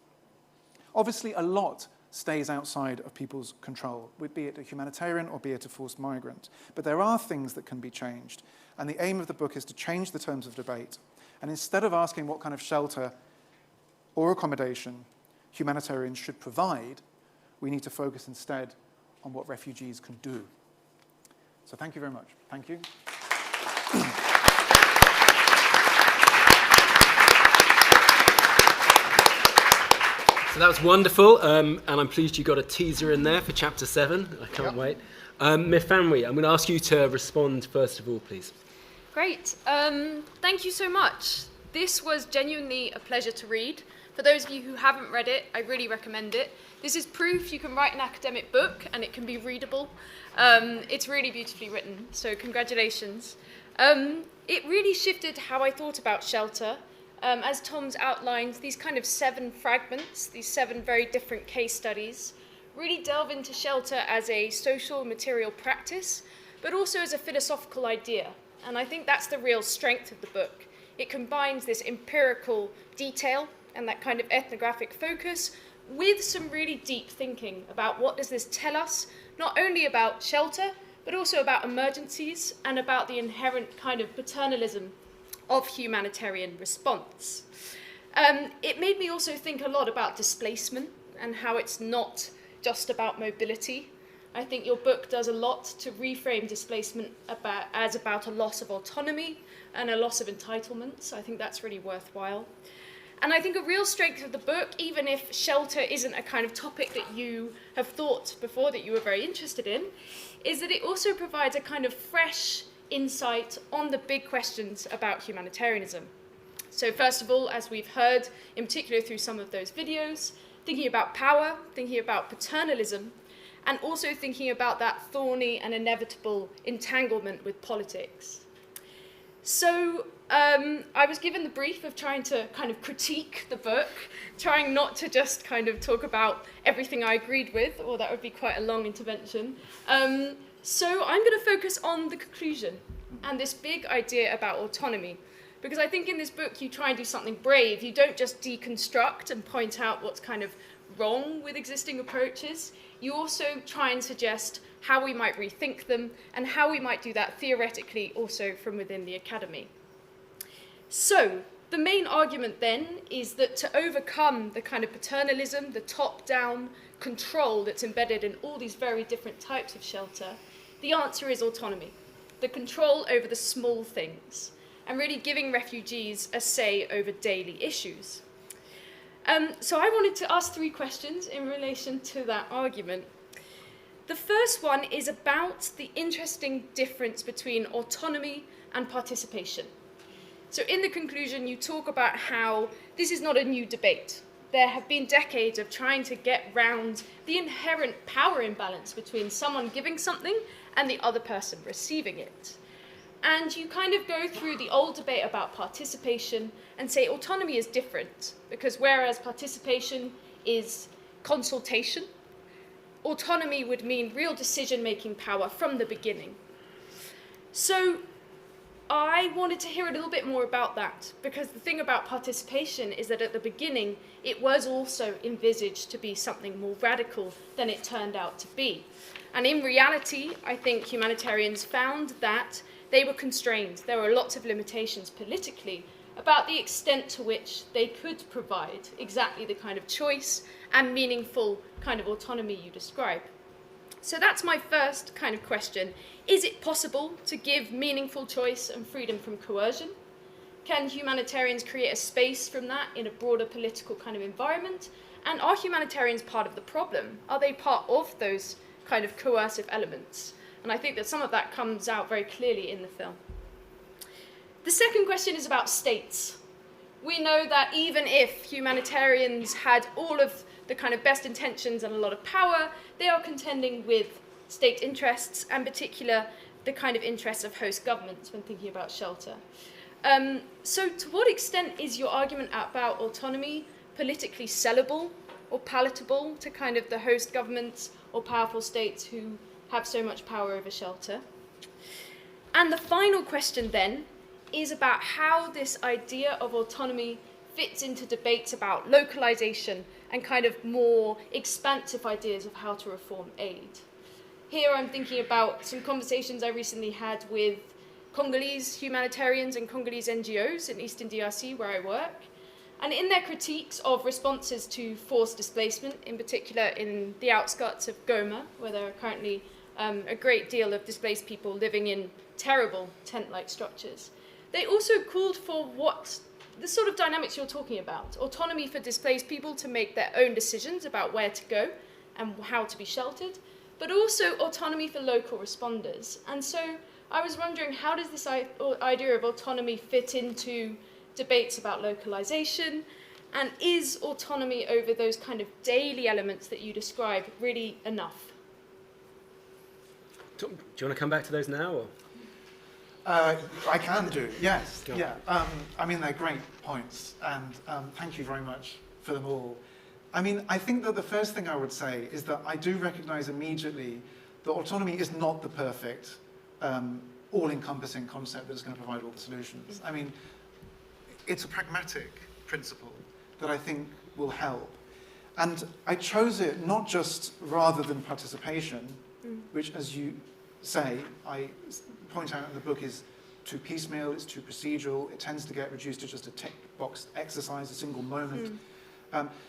Obviously, a lot stays outside of people's control, be it a humanitarian or be it a forced migrant. But there are things that can be changed. And the aim of the book is to change the terms of debate. And instead of asking what kind of shelter or accommodation humanitarians should provide, we need to focus instead on what refugees can do. So thank you very much. Thank you. So that was wonderful, and I'm pleased you got a teaser in there for Chapter 7. I can't wait. Mifanwi, I'm going to ask you to respond first of all, please. Great. Thank you so much. This was genuinely a pleasure to read. For those of you who haven't read it, I really recommend it. This is proof you can write an academic book and it can be readable. It's really beautifully written, so congratulations. It really shifted how I thought about shelter. As Tom's outlined, these kind of 7 fragments, these 7 very different case studies, really delve into shelter as a social material practice, but also as a philosophical idea. And I think that's the real strength of the book. It combines this empirical detail and that kind of ethnographic focus with some really deep thinking about what does this tell us, not only about shelter, but also about emergencies and about the inherent kind of paternalism of humanitarian response. It made me also think a lot about displacement and how it's not just about mobility. I think your book does a lot to reframe displacement as about a loss of autonomy and a loss of entitlements. I think that's really worthwhile. And I think a real strength of the book, even if shelter isn't a kind of topic that you have thought before that you were very interested in, is that it also provides a kind of fresh insight on the big questions about humanitarianism. So first of all, as we've heard, in particular through some of those videos, thinking about power, thinking about paternalism, and also thinking about that thorny and inevitable entanglement with politics. So I was given the brief of trying to kind of critique the book, trying not to just kind of talk about everything I agreed with, or that would be quite a long intervention. So I'm going to focus on the conclusion and this big idea about autonomy. Because I think in this book you try and do something brave. You don't just deconstruct and point out what's kind of wrong with existing approaches. You also try and suggest how we might rethink them and how we might do that theoretically also from within the academy. So the main argument then is that to overcome the kind of paternalism, the top-down control that's embedded in all these very different types of shelter, the answer is autonomy, the control over the small things, and really giving refugees a say over daily issues. So I wanted to ask 3 questions in relation to that argument. The first one is about the interesting difference between autonomy and participation. So in the conclusion, you talk about how this is not a new debate. There have been decades of trying to get round the inherent power imbalance between someone giving something and the other person receiving it. And you kind of go through the old debate about participation and say autonomy is different, because whereas participation is consultation, autonomy would mean real decision-making power from the beginning. So I wanted to hear a little bit more about that, because the thing about participation is that at the beginning, it was also envisaged to be something more radical than it turned out to be. And in reality, I think humanitarians found that they were constrained. There were lots of limitations politically about the extent to which they could provide exactly the kind of choice and meaningful kind of autonomy you describe. So that's my first kind of question. Is it possible to give meaningful choice and freedom from coercion? Can humanitarians create a space from that in a broader political kind of environment? And are humanitarians part of the problem? Are they part of those kind of coercive elements? And I think that some of that comes out very clearly in the film. The second question is about states. We know that even if humanitarians had all of the kind of best intentions and a lot of power, they are contending with state interests, and in particular the kind of interests of host governments when thinking about shelter. So to what extent is your argument about autonomy politically sellable or palatable to kind of the host governments or powerful states who have so much power over shelter? And the final question then is about how this idea of autonomy fits into debates about localization and kind of more expansive ideas of how to reform aid. Here I'm thinking about some conversations I recently had with Congolese humanitarians and Congolese NGOs in Eastern DRC where I work. And in their critiques of responses to forced displacement, in particular in the outskirts of Goma, where there are currently a great deal of displaced people living in terrible tent-like structures, they also called for what the sort of dynamics you're talking about. Autonomy for displaced people to make their own decisions about where to go and how to be sheltered, but also autonomy for local responders. And so I was wondering, how does this idea of autonomy fit into debates about localization? And is autonomy over those kind of daily elements that you describe really enough? Do you want to come back to those now? Or? I can do, yes. Yeah. I mean, they're great points, and thank you very much for them all. I mean, I think that the first thing I would say is that I do recognize immediately that autonomy is not the perfect, all-encompassing concept that's going to provide all the solutions. I mean, it's a pragmatic principle that I think will help. And I chose it not just rather than participation, which, as you say, I point out in the book, is too piecemeal, it's too procedural, it tends to get reduced to just a tick box exercise, a single moment.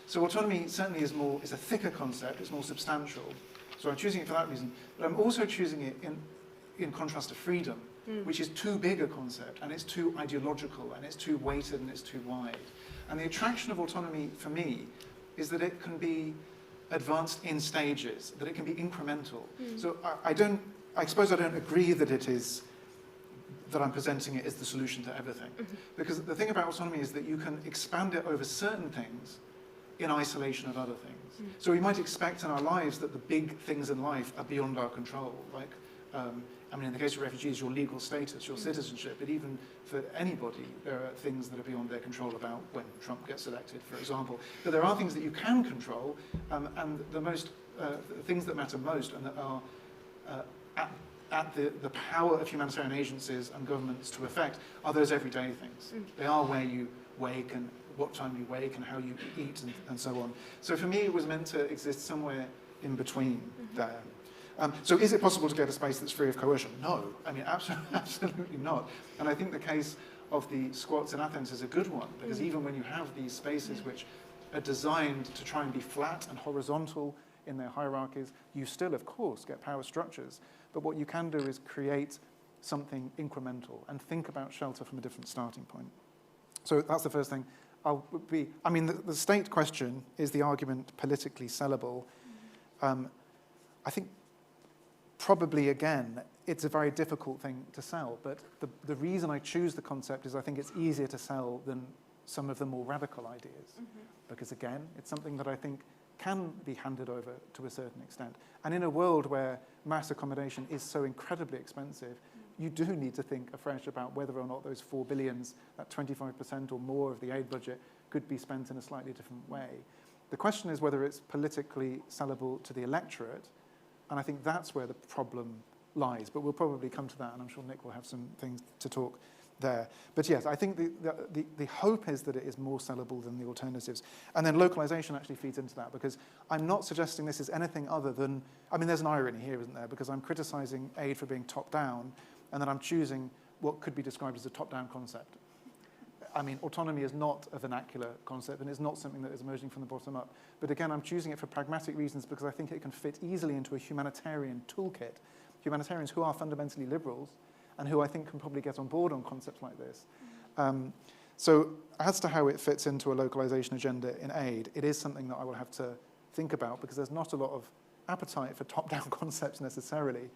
So autonomy certainly is a thicker concept, it's more substantial. So I'm choosing it for that reason. But I'm also choosing it in contrast to freedom, which is too big a concept, and it's too ideological, and it's too weighted, and it's too wide. And the attraction of autonomy for me is that it can be advanced in stages, that it can be incremental. So I suppose I don't agree that that I'm presenting it as the solution to everything. Because the thing about autonomy is that you can expand it over certain things in isolation of other things. So we might expect in our lives that the big things in life are beyond our control. Like, I mean, in the case of refugees, your legal status, your citizenship, but even for anybody, there are things that are beyond their control about when Trump gets elected, for example. But there are things that you can control, and the things that matter most and that are at the power of humanitarian agencies and governments to affect are those everyday things. They are where you wake and what time you wake and how you eat and so on. So for me, it was meant to exist somewhere in between there. So is it possible to get a space that's free of coercion? No, I mean, absolutely not. And I think the case of the squats in Athens is a good one, because even when you have these spaces which are designed to try and be flat and horizontal in their hierarchies, you still, of course, get power structures. But what you can do is create something incremental and think about shelter from a different starting point. So that's the first thing. The state question is the argument politically sellable. I think probably, again, it's a very difficult thing to sell, but the reason I choose the concept is I think it's easier to sell than some of the more radical ideas. Because again, it's something that I think can be handed over to a certain extent. And in a world where mass accommodation is so incredibly expensive, you do need to think afresh about whether or not those 4 billions, that 25% or more of the aid budget, could be spent in a slightly different way. The question is whether it's politically sellable to the electorate, and I think that's where the problem lies. But we'll probably come to that, and I'm sure Nick will have some things to talk there. But yes, I think the hope is that it is more sellable than the alternatives. And then localization actually feeds into that, because I'm not suggesting this is anything other than, I mean, there's an irony here, isn't there? Because I'm criticizing aid for being top-down, and then I'm choosing what could be described as a top-down concept. I mean, autonomy is not a vernacular concept, and it's not something that is emerging from the bottom up. But again, I'm choosing it for pragmatic reasons because I think it can fit easily into a humanitarian toolkit. Humanitarians who are fundamentally liberals and who I think can probably get on board on concepts like this. So as to how it fits into a localization agenda in aid, it is something that I will have to think about because there's not a lot of appetite for top-down concepts necessarily.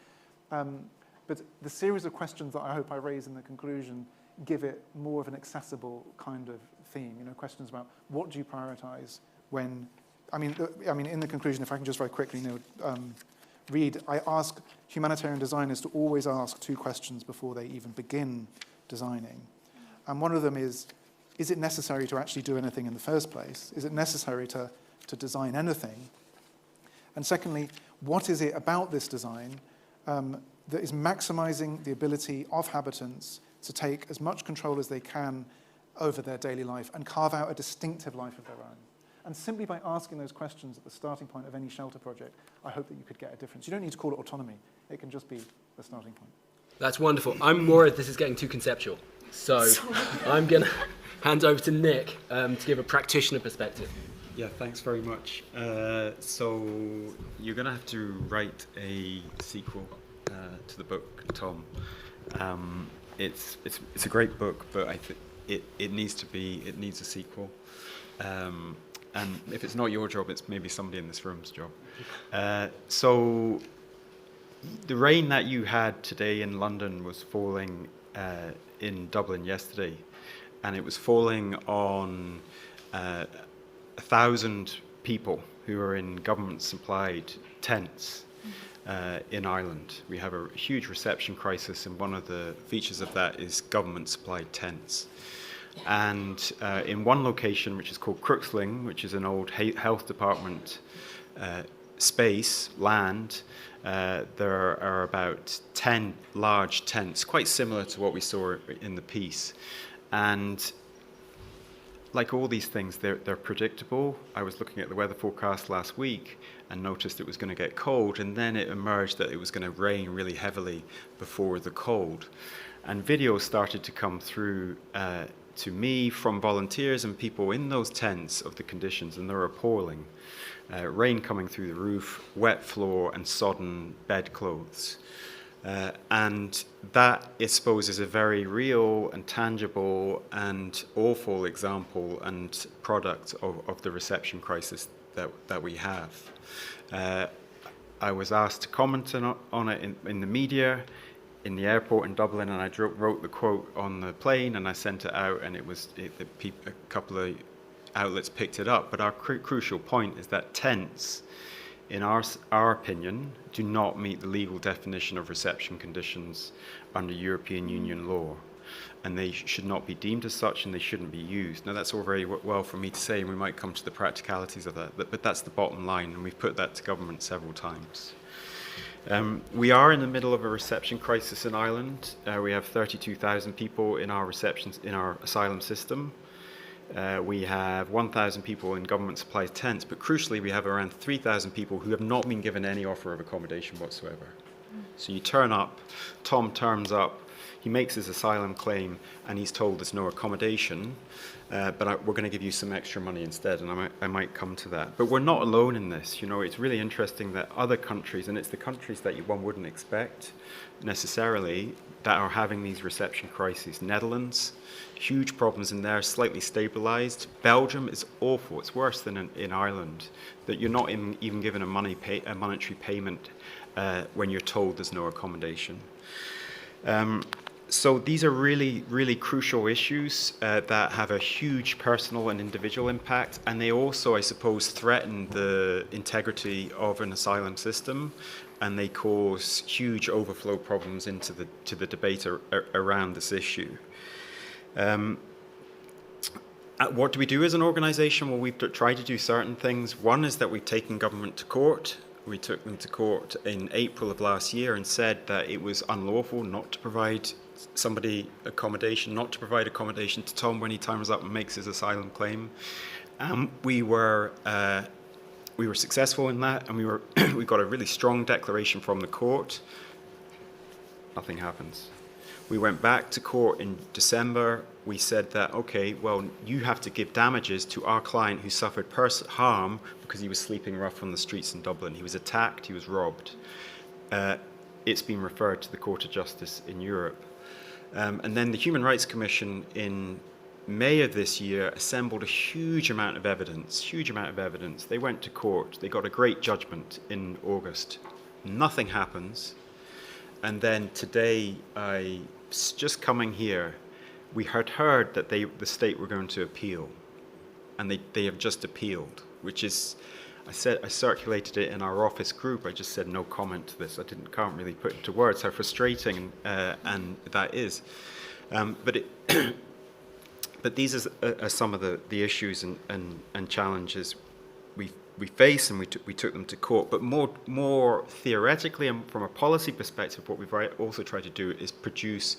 But the series of questions that I hope I raise in the conclusion give it more of an accessible kind of theme. You know, questions about what do you prioritize when, I mean, in the conclusion, if I can just very quickly read, I ask humanitarian designers to always ask 2 questions before they even begin designing. And one of them is it necessary to actually do anything in the first place? Is it necessary to design anything? And secondly, what is it about this design that is maximizing the ability of habitants to take as much control as they can over their daily life and carve out a distinctive life of their own? And simply by asking those questions at the starting point of any shelter project, I hope that you could get a difference. You don't need to call it autonomy. It can just be the starting point. That's wonderful. I'm worried this is getting too conceptual. So I'm going to hand over to Nick to give a practitioner perspective. Yeah, thanks very much. So you're going to have to write a sequel to the book, Tom. It's a great book, but it needs a sequel. And if it's not your job, it's maybe somebody in this room's job. So the rain that you had today in London was falling in Dublin yesterday, and it was falling on 1,000 people who are in government-supplied tents in Ireland. We have a huge reception crisis, and one of the features of that is government-supplied tents. And in one location, which is called Crooksling, which is an old health department space, land, there are about 10 large tents, quite similar to what we saw in the piece. And like all these things, they're predictable. I was looking at the weather forecast last week and noticed it was going to get cold, and then it emerged that it was going to rain really heavily before the cold. And videos started to come through to me from volunteers and people in those tents of the conditions, and they're appalling. Rain coming through the roof, wet floor, and sodden bedclothes. And that, I suppose, is a very real and tangible and awful example and product of the reception crisis that we have. I was asked to comment on it in the media, in the airport in Dublin, and I wrote the quote on the plane and I sent it out, and a couple of outlets picked it up. But our crucial point is that tents, in our opinion, do not meet the legal definition of reception conditions under European Union law. And they should not be deemed as such, and they shouldn't be used. Now, that's all very well for me to say, and we might come to the practicalities of that, but that's the bottom line, and we've put that to government several times. We are in the middle of a reception crisis in Ireland. We have 32,000 people in our asylum system. We have 1,000 people in government-supplied tents, but crucially, we have around 3,000 people who have not been given any offer of accommodation whatsoever. So you turn up, Tom turns up, he makes his asylum claim, and he's told there's no accommodation, but we're going to give you some extra money instead, and I might come to that. But we're not alone in this. You know, it's really interesting that other countries, and it's the countries that one wouldn't expect necessarily, that are having these reception crises. Netherlands, huge problems in there, slightly stabilized. Belgium is awful. It's worse than in Ireland, that you're not even given a monetary payment when you're told there's no accommodation. So these are really, really crucial issues that have a huge personal and individual impact, and they also, I suppose, threaten the integrity of an asylum system, and they cause huge overflow problems into the debate around this issue. What do we do as an organisation? Well, we've tried to do certain things. One is that we've taken government to court. We took them to court in April of last year and said that it was unlawful not to provide somebody accommodation, not to provide accommodation to Tom when he turns up and makes his asylum claim. We were successful in that, and we got a really strong declaration from the court. Nothing happens. We went back to court in December. We said that, okay, well, you have to give damages to our client who suffered harm because he was sleeping rough on the streets in Dublin. He was attacked, he was robbed. It's been referred to the Court of Justice in Europe. And then the Human Rights Commission in May of this year assembled a huge amount of evidence. They went to court. They got a great judgment in August. Nothing happens. And then today, just coming here, we had heard that the state were going to appeal. And they have just appealed, which is, I circulated it in our office group. I just said no comment to this. Can't really put into words how frustrating and that is. But these are some of the issues and challenges we face, and we took them to court. But more theoretically and from a policy perspective, what we've also tried to do is produce,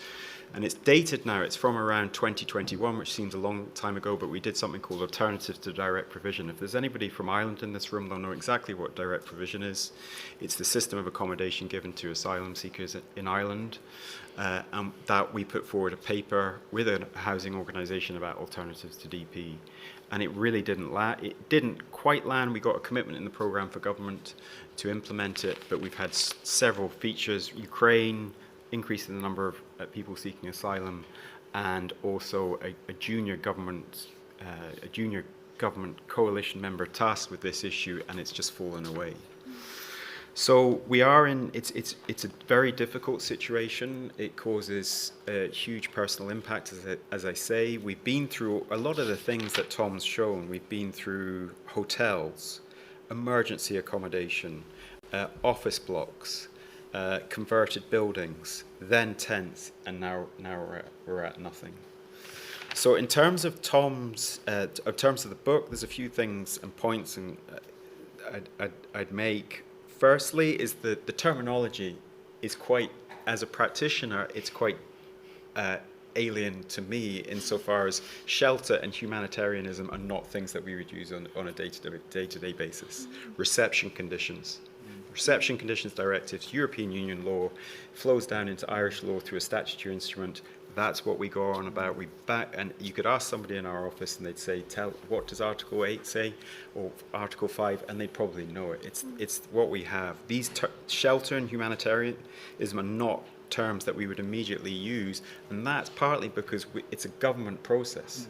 and it's dated now, it's from around 2021, which seems a long time ago, but we did something called Alternatives to Direct Provision. If there's anybody from Ireland in this room, they'll know exactly what direct provision is. It's the system of accommodation given to asylum seekers in Ireland. And that we put forward a paper with a housing organisation about alternatives to DP. And it really didn't land. It didn't quite land. We got a commitment in the programme for government to implement it, but we've had several features: Ukraine, increase in the number of people seeking asylum, and also a junior government coalition member tasked with this issue, and it's just fallen away. So we are in, it's a very difficult situation. It causes a huge personal impact, as I say. We've been through a lot of the things that Tom's shown. We've been through hotels, emergency accommodation, office blocks, converted buildings, then tents, and now we're at nothing. So in terms of Tom's, in terms of the book, there's a few things and points I'd make. Firstly, is that the terminology is quite, as a practitioner, it's quite alien to me insofar as shelter and humanitarianism are not things that we would use on a day-to-day basis. Reception conditions. Reception conditions directives, European Union law, flows down into Irish law through a statutory instrument. That's what we go on about. And you could ask somebody in our office and they'd say, what does Article 8 say? Or Article 5, and they'd probably know it. It's what we have. These shelter and humanitarianism are not terms that we would immediately use, and that's partly because it's a government process.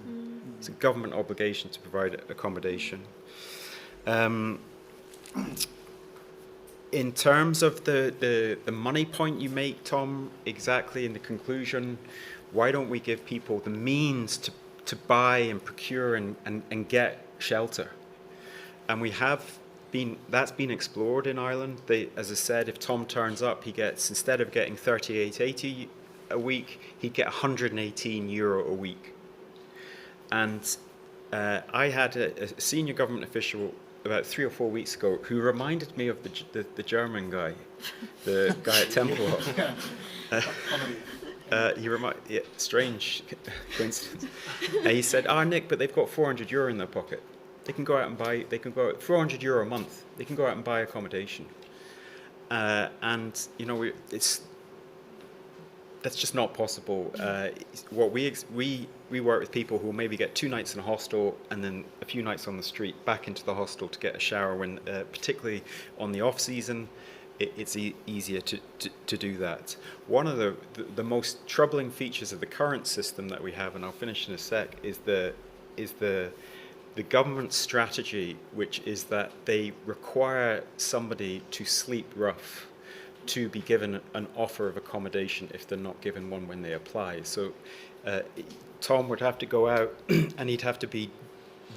It's a government obligation to provide accommodation. In terms of the money point you make, Tom, exactly in the conclusion, why don't we give people the means to buy and procure and get shelter? And we have been, that's been explored in Ireland. As I said, if Tom turns up, he gets, instead of getting €38.80 a week, he'd get €118 a week. And I had a senior government official about 3 or 4 weeks ago who reminded me of the German guy, the guy at Temple. Strange coincidence. He said, Nick, but they've got €400 in their pocket. They can go out and buy, €400 a month. They can go out and buy accommodation. And, you know, that's just not possible. What we work with people who will maybe get 2 nights in a hostel and then a few nights on the street, back into the hostel to get a shower when, particularly on the off season, it's easier to do that. One of the most troubling features of the current system that we have, and I'll finish in a sec, is the government strategy, which is that they require somebody to sleep rough to be given an offer of accommodation if they're not given one when they apply. So Tom would have to go out and he'd have to be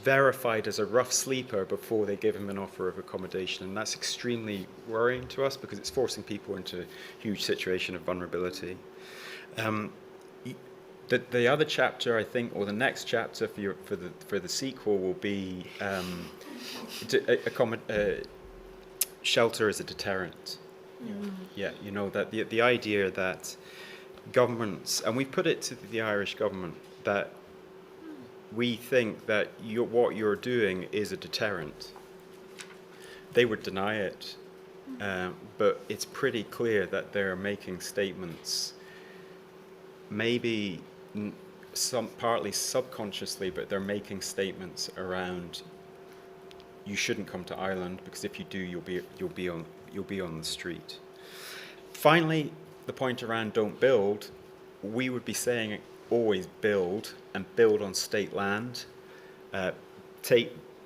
verified as a rough sleeper before they give him an offer of accommodation. And that's extremely worrying to us because it's forcing people into a huge situation of vulnerability. The other chapter, I think, or the next chapter for the sequel will be shelter as a deterrent. Yeah, you know, that the idea that governments, and we put it to the Irish government, that we think that what you're doing is a deterrent. They would deny it, but it's pretty clear that they're making statements, maybe partly subconsciously, but they're making statements around you shouldn't come to Ireland because if you do, you'll be on the street. Finally, the point around don't build, we would be saying always build and build on state land.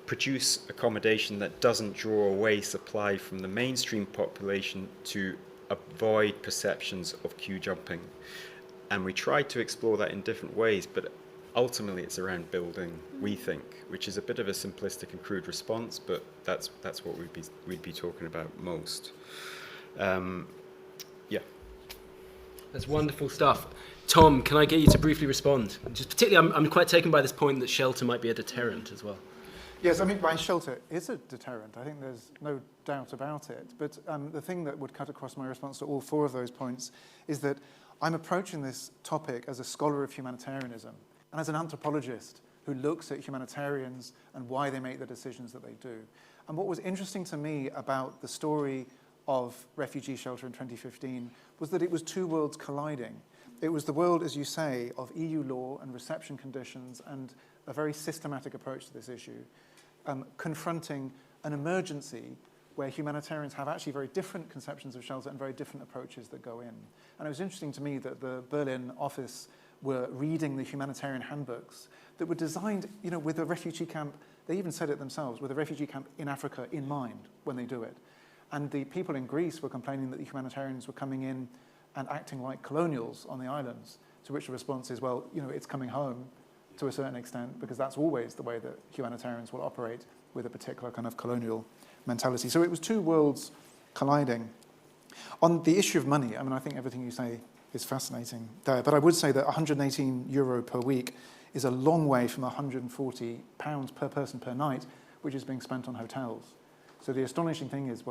Produce accommodation that doesn't draw away supply from the mainstream population to avoid perceptions of queue jumping. And we tried to explore that in different ways, but ultimately it's around building, we think, which is a bit of a simplistic and crude response, but that's what we'd be talking about most. Yeah. That's wonderful stuff. Tom, can I get you to briefly respond? Just particularly, I'm quite taken by this point that shelter might be a deterrent as well. Yes, I mean, by shelter is a deterrent. I think there's no doubt about it. But the thing that would cut across my response to all 4 of those points is that I'm approaching this topic as a scholar of humanitarianism and as an anthropologist who looks at humanitarians and why they make the decisions that they do. And what was interesting to me about the story of refugee shelter in 2015 was that it was 2 worlds colliding. It was the world, as you say, of EU law and reception conditions and a very systematic approach to this issue, confronting an emergency where humanitarians have actually very different conceptions of shelter and very different approaches that go in. And it was interesting to me that the Berlin office were reading the humanitarian handbooks that were designed, with a refugee camp, they even said it themselves, with a refugee camp in Africa in mind when they do it. And the people in Greece were complaining that the humanitarians were coming in and acting like colonials on the islands, to which the response is, well, it's coming home to a certain extent, because that's always the way that humanitarians will operate, with a particular kind of colonial mentality. So it was two worlds colliding. On the issue of money, I think everything you say is fascinating there, but I would say that €118 per week is a long way from £140 per person per night, which is being spent on hotels. So the astonishing thing is,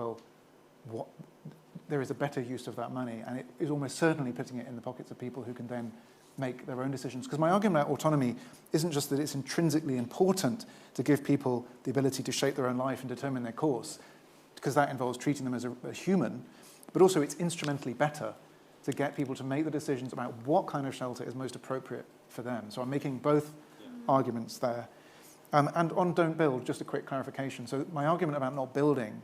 there is a better use of that money, and it is almost certainly putting it in the pockets of people who can then make their own decisions. Because my argument about autonomy isn't just that it's intrinsically important to give people the ability to shape their own life and determine their course, because that involves treating them as a human, but also it's instrumentally better to get people to make the decisions about what kind of shelter is most appropriate for them. So I'm making both arguments there. And on don't build, just a quick clarification. So my argument about not building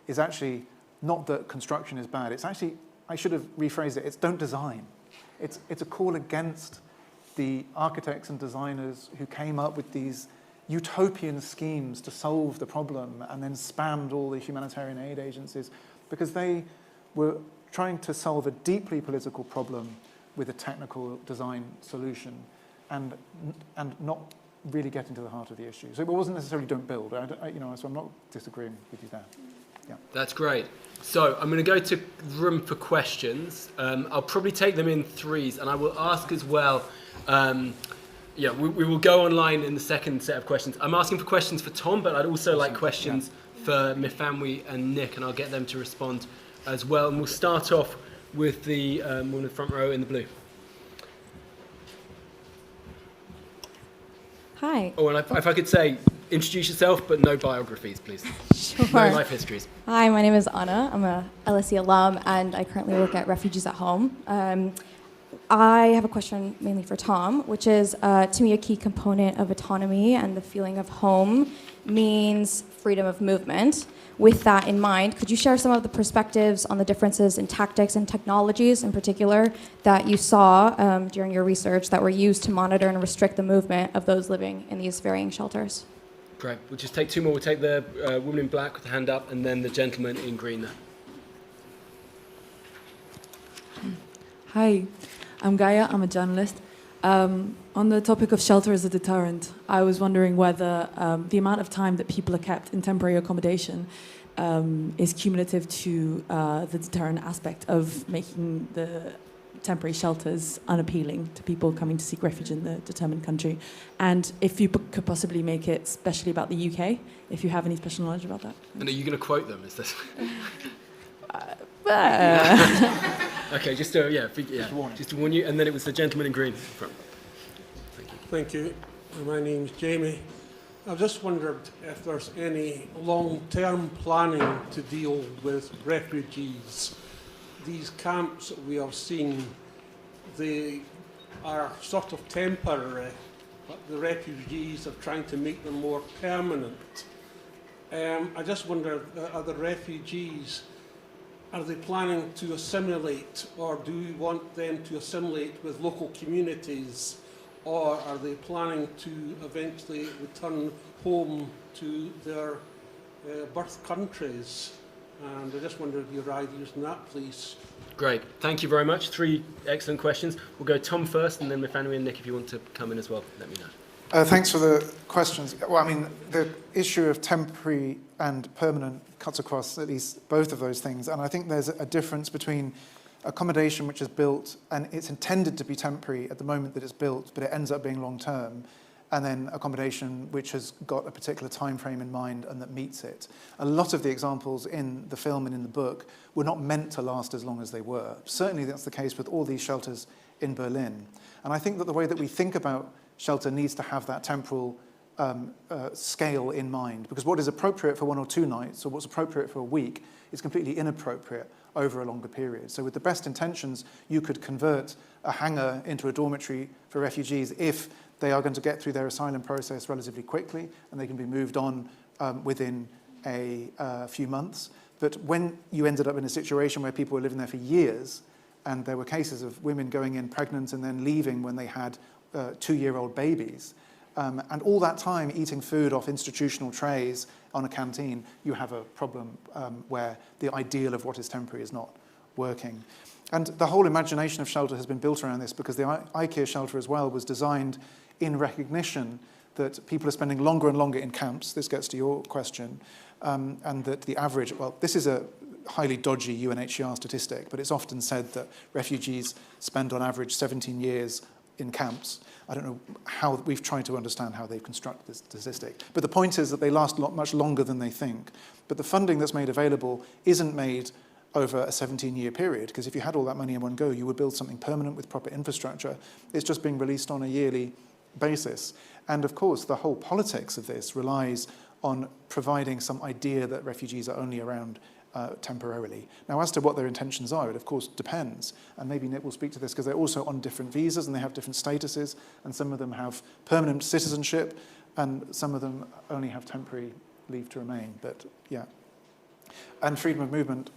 is actually not that construction is bad. It's actually, I should have rephrased it, it's don't design. It's a call against the architects and designers who came up with these utopian schemes to solve the problem and then spammed all the humanitarian aid agencies, because they were trying to solve a deeply political problem with a technical design solution and not really getting to the heart of the issue. So it wasn't necessarily don't build, so I'm not disagreeing with you there. Yeah. That's great. So I'm going to go to room for questions. I'll probably take them in threes, and I will ask as well. We will go online in the second set of questions. I'm asking for questions for Tom, but I'd also like questions for Mifamwi and Nick, and I'll get them to respond as well. And we'll start off with the one in the front row in the blue. Hi. Oh, and if I could say, introduce yourself, but no biographies, please. Sure. No life histories. Hi, my name is Anna. I'm a LSE alum, and I currently work at Refugees at Home. I have a question mainly for Tom, which is, to me, a key component of autonomy and the feeling of home means freedom of movement. With that in mind, could you share some of the perspectives on the differences in tactics and technologies in particular that you saw during your research that were used to monitor and restrict the movement of those living in these varying shelters? Great. We'll just take two more. We'll take the woman in black with the hand up, and then the gentleman in green there. Hi, I'm Gaia. I'm a journalist. On the topic of shelter as a deterrent, I was wondering whether the amount of time that people are kept in temporary accommodation is cumulative to the deterrent aspect of making the temporary shelters unappealing to people coming to seek refuge in the determined country. And if you could possibly make it especially about the UK, if you have any special knowledge about that. And are you going to quote them? Is this? Okay, just to warn you. And then it was the gentleman in green in front. Thank you. My name's Jamie. I just wondered if there's any long-term planning to deal with refugees. These camps that we have seen, they are sort of temporary, but the refugees are trying to make them more permanent. I just wonder, are the refugees, are they planning to assimilate, or do we want them to assimilate with local communities? Or are they planning to eventually return home to their birth countries? And I just wondered your ideas on that, please. Great. Thank you very much. Three excellent questions. We'll go Tom first, and then Mifamwi and Nick, if you want to come in as well, let me know. Thanks for the questions. Well, the issue of temporary and permanent cuts across at least both of those things. And I think there's a difference between accommodation which is built and it's intended to be temporary at the moment that it's built, but it ends up being long-term, and then accommodation which has got a particular time frame in mind and that meets it. A lot of the examples in the film and in the book were not meant to last as long as they were. Certainly that's the case with all these shelters in Berlin. And I think that the way that we think about shelter needs to have that temporal scale in mind, because what is appropriate for 1 or 2 nights or what's appropriate for a week is completely inappropriate over a longer period. So with the best intentions, you could convert a hangar into a dormitory for refugees if they are going to get through their asylum process relatively quickly and they can be moved on within a few months. But when you ended up in a situation where people were living there for years And there were cases of women going in pregnant and then leaving when they had 2-year-old babies. And all that time eating food off institutional trays on a canteen, you have a problem where the ideal of what is temporary is not working. And the whole imagination of shelter has been built around this, because the IKEA shelter as well was designed in recognition that people are spending longer and longer in camps. This gets to your question. And that the average, well, this is a highly dodgy UNHCR statistic, but it's often said that refugees spend on average 17 years in camps. I don't know how, we've tried to understand how they've constructed this statistic. But the point is that they last much longer than they think. But the funding that's made available isn't made over a 17-year period, because if you had all that money in one go, you would build something permanent with proper infrastructure. It's just being released on a yearly basis. And of course, the whole politics of this relies on providing some idea that refugees are only around temporarily. Now, as to what their intentions are, it of course depends. And maybe Nick will speak to this, because they're also on different visas and they have different statuses, and some of them have permanent citizenship and some of them only have temporary leave to remain. But yeah. And freedom of movement.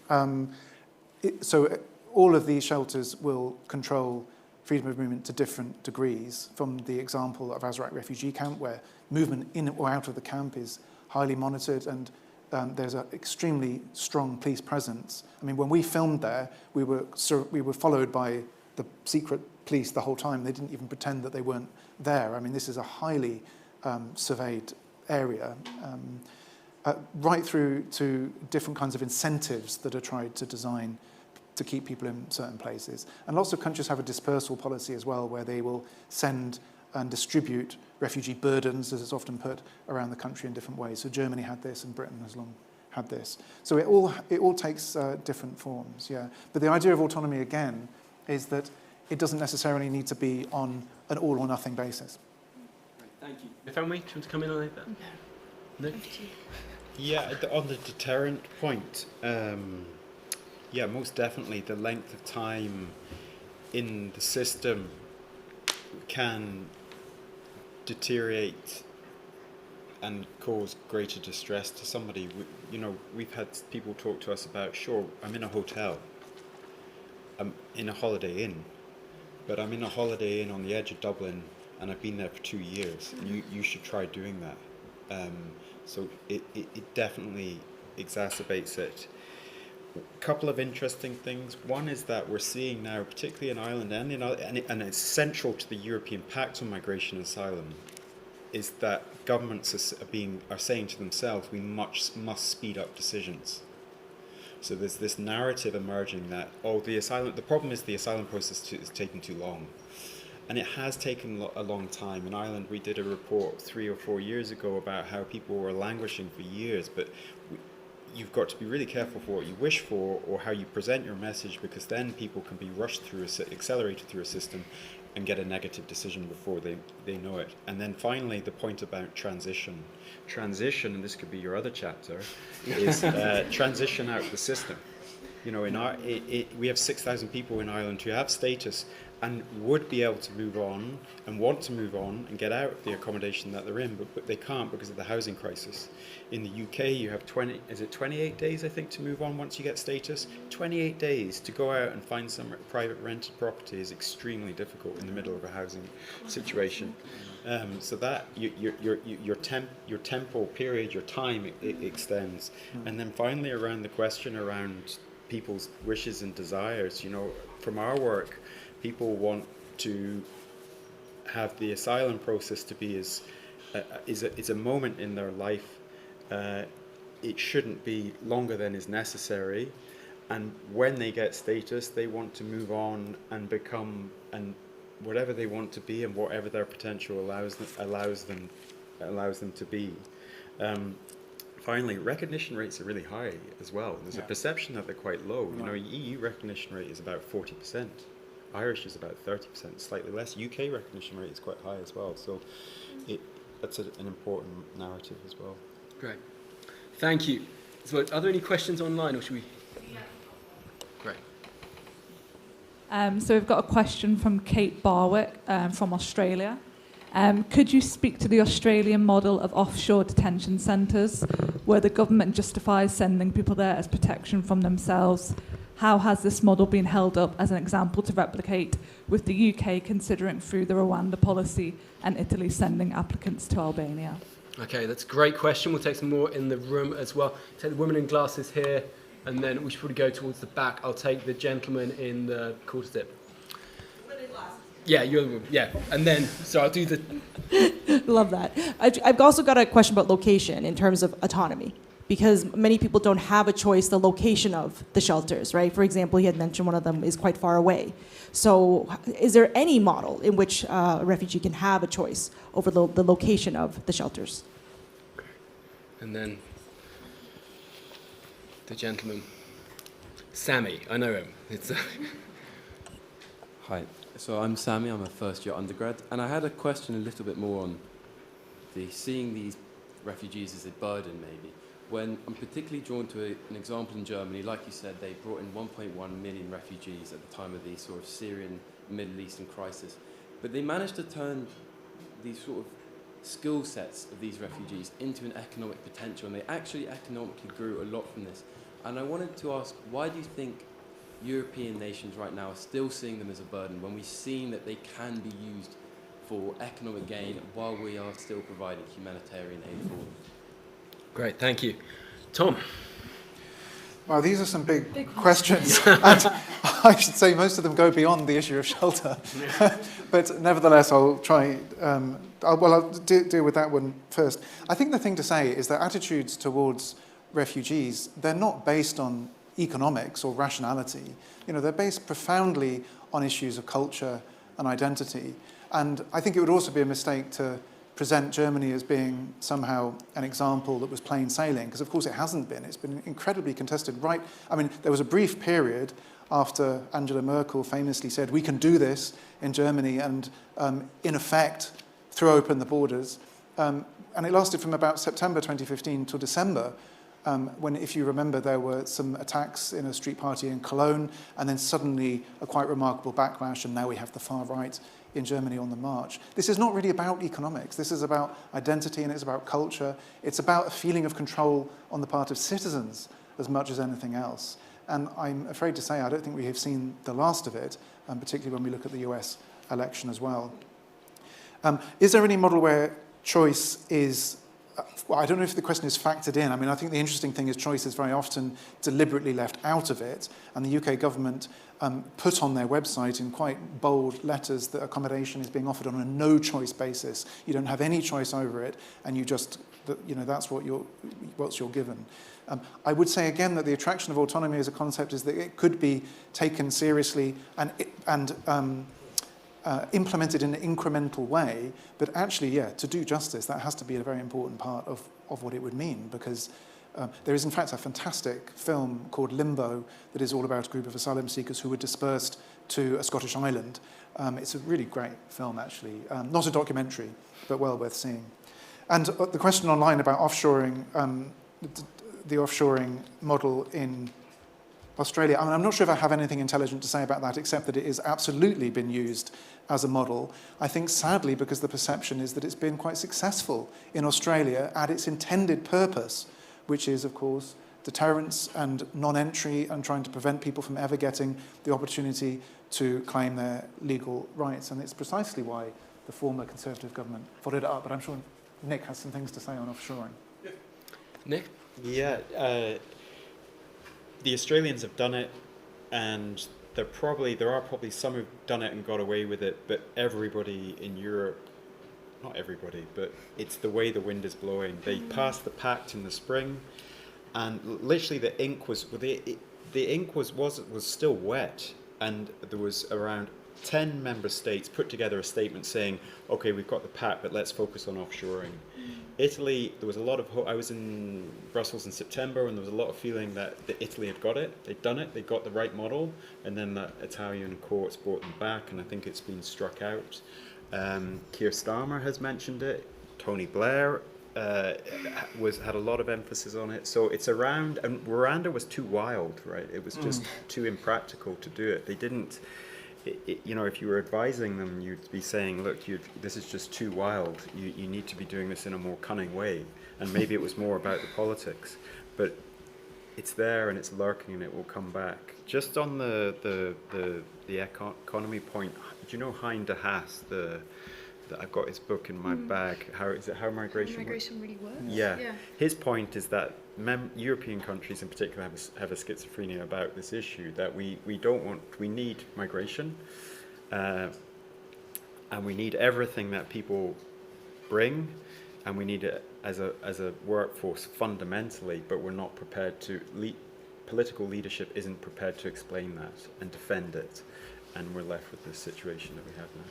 So all of these shelters will control freedom of movement to different degrees, from the example of Azraq refugee camp, where movement in or out of the camp is highly monitored, and there's an extremely strong police presence. I mean, when we filmed there, we were followed by the secret police the whole time. They didn't even pretend that they weren't there. I mean, this is a highly surveyed area, right through to different kinds of incentives that are tried to design to keep people in certain places. And lots of countries have a dispersal policy as well, where they will send and distribute refugee burdens, as it's often put, around the country in different ways. So Germany had this, and Britain has long had this. So it all takes different forms, yeah. But the idea of autonomy, again, is that it doesn't necessarily need to be on an all or nothing basis. Thank you. If I may, do you want to come in on that? No? Yeah, on the deterrent point, yeah, most definitely the length of time in the system can deteriorate and cause greater distress to somebody. You know, we've had people talk to us about, sure, I'm in a hotel, I'm in a Holiday Inn, but I'm in a Holiday Inn on the edge of Dublin and I've been there for 2 years. You should try doing that. So it definitely exacerbates it. A couple of interesting things. One is that we're seeing now, particularly in Ireland and it's central to the European Pact on Migration and Asylum, is that governments are saying to themselves, we must speed up decisions. So there's this narrative emerging that, the problem is the asylum process is taking too long. And it has taken a long time. In Ireland, we did a report 3 or 4 years ago about how people were languishing for years, but you've got to be really careful for what you wish for or how you present your message, because then people can be rushed through, accelerated through a system and get a negative decision before they know it. And then finally, the point about transition. Transition, and this could be your other chapter, is transition out of the system. You know, we have 6,000 people in Ireland who have status and would be able to move on and want to move on and get out of the accommodation that they're in, but they can't because of the housing crisis. In the UK, you have 28 days, I think, to move on once you get status. 28 days to go out and find some private rented property is extremely difficult in the middle of a housing situation. So that your temporal period, your time, it extends. And then finally, around the question around people's wishes and desires, you know, from our work, people want to have the asylum process to be is a moment in their life. It shouldn't be longer than is necessary, and when they get status, they want to move on and become whatever they want to be and whatever their potential allows them to be. Finally, recognition rates are really high as well. There's a perception that they're quite low. Right. You know, EU recognition rate is about 40%. Irish is about 30%, slightly less. UK recognition rate is quite high as well. So that's an important narrative as well. Great. Thank you. So are there any questions online, or should we? Yeah. Great. So we've got a question from Kate Barwick from Australia. Could you speak to the Australian model of offshore detention centres, where the government justifies sending people there as protection from themselves? How has this model been held up as an example to replicate, with the UK considering through the Rwanda policy and Italy sending applicants to Albania? Okay, that's a great question. We'll take some more in the room as well. Take the woman in glasses here, and then we should probably go towards the back. I'll take the gentleman in the quarter zip. Yeah, you're the woman. Yeah, and then, so I'll do the... Love that. I've also got a question about location in terms of autonomy, because many people don't have a choice the location of the shelters, right? For example, he had mentioned one of them is quite far away. So is there any model in which a refugee can have a choice over the location of the shelters? And then the gentleman, Sammy, I know him. Hi, so I'm Sammy, I'm a first year undergrad, and I had a question a little bit more on seeing these refugees as a burden maybe. When I'm particularly drawn to an example in Germany, like you said, they brought in 1.1 million refugees at the time of the sort of Syrian, Middle Eastern crisis. But they managed to turn these sort of skill sets of these refugees into an economic potential, and they actually economically grew a lot from this. And I wanted to ask, why do you think European nations right now are still seeing them as a burden when we've seen that they can be used for economic gain while we are still providing humanitarian aid for them? Great, thank you. Tom? Well, these are some big questions. And I should say most of them go beyond the issue of shelter. But nevertheless, I'll try, I'll deal with that one first. I think the thing to say is that attitudes towards refugees, they're not based on economics or rationality. You know, they're based profoundly on issues of culture and identity. And I think it would also be a mistake to present Germany as being somehow an example that was plain sailing, because of course it hasn't been. It's been incredibly contested, right? I mean, there was a brief period after Angela Merkel famously said, we can do this in Germany, and in effect threw open the borders. And it lasted from about September 2015 to December, when, if you remember, there were some attacks in a street party in Cologne, and then suddenly a quite remarkable backlash, and now we have the far right in Germany on the march. This is not really about economics. This is about identity, and it's about culture. It's about a feeling of control on the part of citizens as much as anything else. And I'm afraid to say I don't think we have seen the last of it, particularly when we look at the US election as well. Is there any model where choice is, well, I don't know if the question is factored in. I mean, I think the interesting thing is choice is very often deliberately left out of it, and the UK government put on their website in quite bold letters that accommodation is being offered on a no-choice basis. You don't have any choice over it, and you just, you know, that's what you're given. I would say again that the attraction of autonomy as a concept is that it could be taken seriously and implemented in an incremental way, but actually, yeah, to do justice, that has to be a very important part of what it would mean, because there is, in fact, a fantastic film called Limbo that is all about a group of asylum seekers who were dispersed to a Scottish island. It's a really great film, actually. Not a documentary, but well worth seeing. And the question online about offshoring, the offshoring model in Australia, I mean, I'm not sure if I have anything intelligent to say about that, except that it has absolutely been used as a model. I think, sadly, because the perception is that it's been quite successful in Australia at its intended purpose, which is, of course, deterrence and non-entry and trying to prevent people from ever getting the opportunity to claim their legal rights. And it's precisely why the former Conservative government followed it up. But I'm sure Nick has some things to say on offshoring. Yeah. Nick? Yeah. The Australians have done it, and there are probably some who've done it and got away with it, but everybody in Europe, not everybody, but it's the way the wind is blowing. They passed the pact in the spring, and literally the ink was still wet, and there was around 10 member states put together a statement saying, okay, we've got the pact, but let's focus on offshoring. Italy, there was a lot of hope. I was in Brussels in September, and there was a lot of feeling that Italy had got it. They'd done it. They got the right model, and then the Italian courts brought them back, and I think it's been struck out. Keir Starmer has mentioned it. Tony Blair had a lot of emphasis on it. So it's around, and Rwanda was too wild, right? It was just too impractical to do it. They didn't. you know, if you were advising them, you'd be saying, look, this is just too wild. You need to be doing this in a more cunning way. And maybe it was more about the politics. But it's there and it's lurking and it will come back. Just on the economy point, do you know Hein de Haas? I've got his book in my bag. How migration really works? Yeah. His point is that European countries in particular have a schizophrenia about this issue, that we need migration, and we need everything that people bring, and we need it as a workforce fundamentally, but we're not prepared to, political leadership isn't prepared to explain that and defend it, and we're left with this situation that we have now.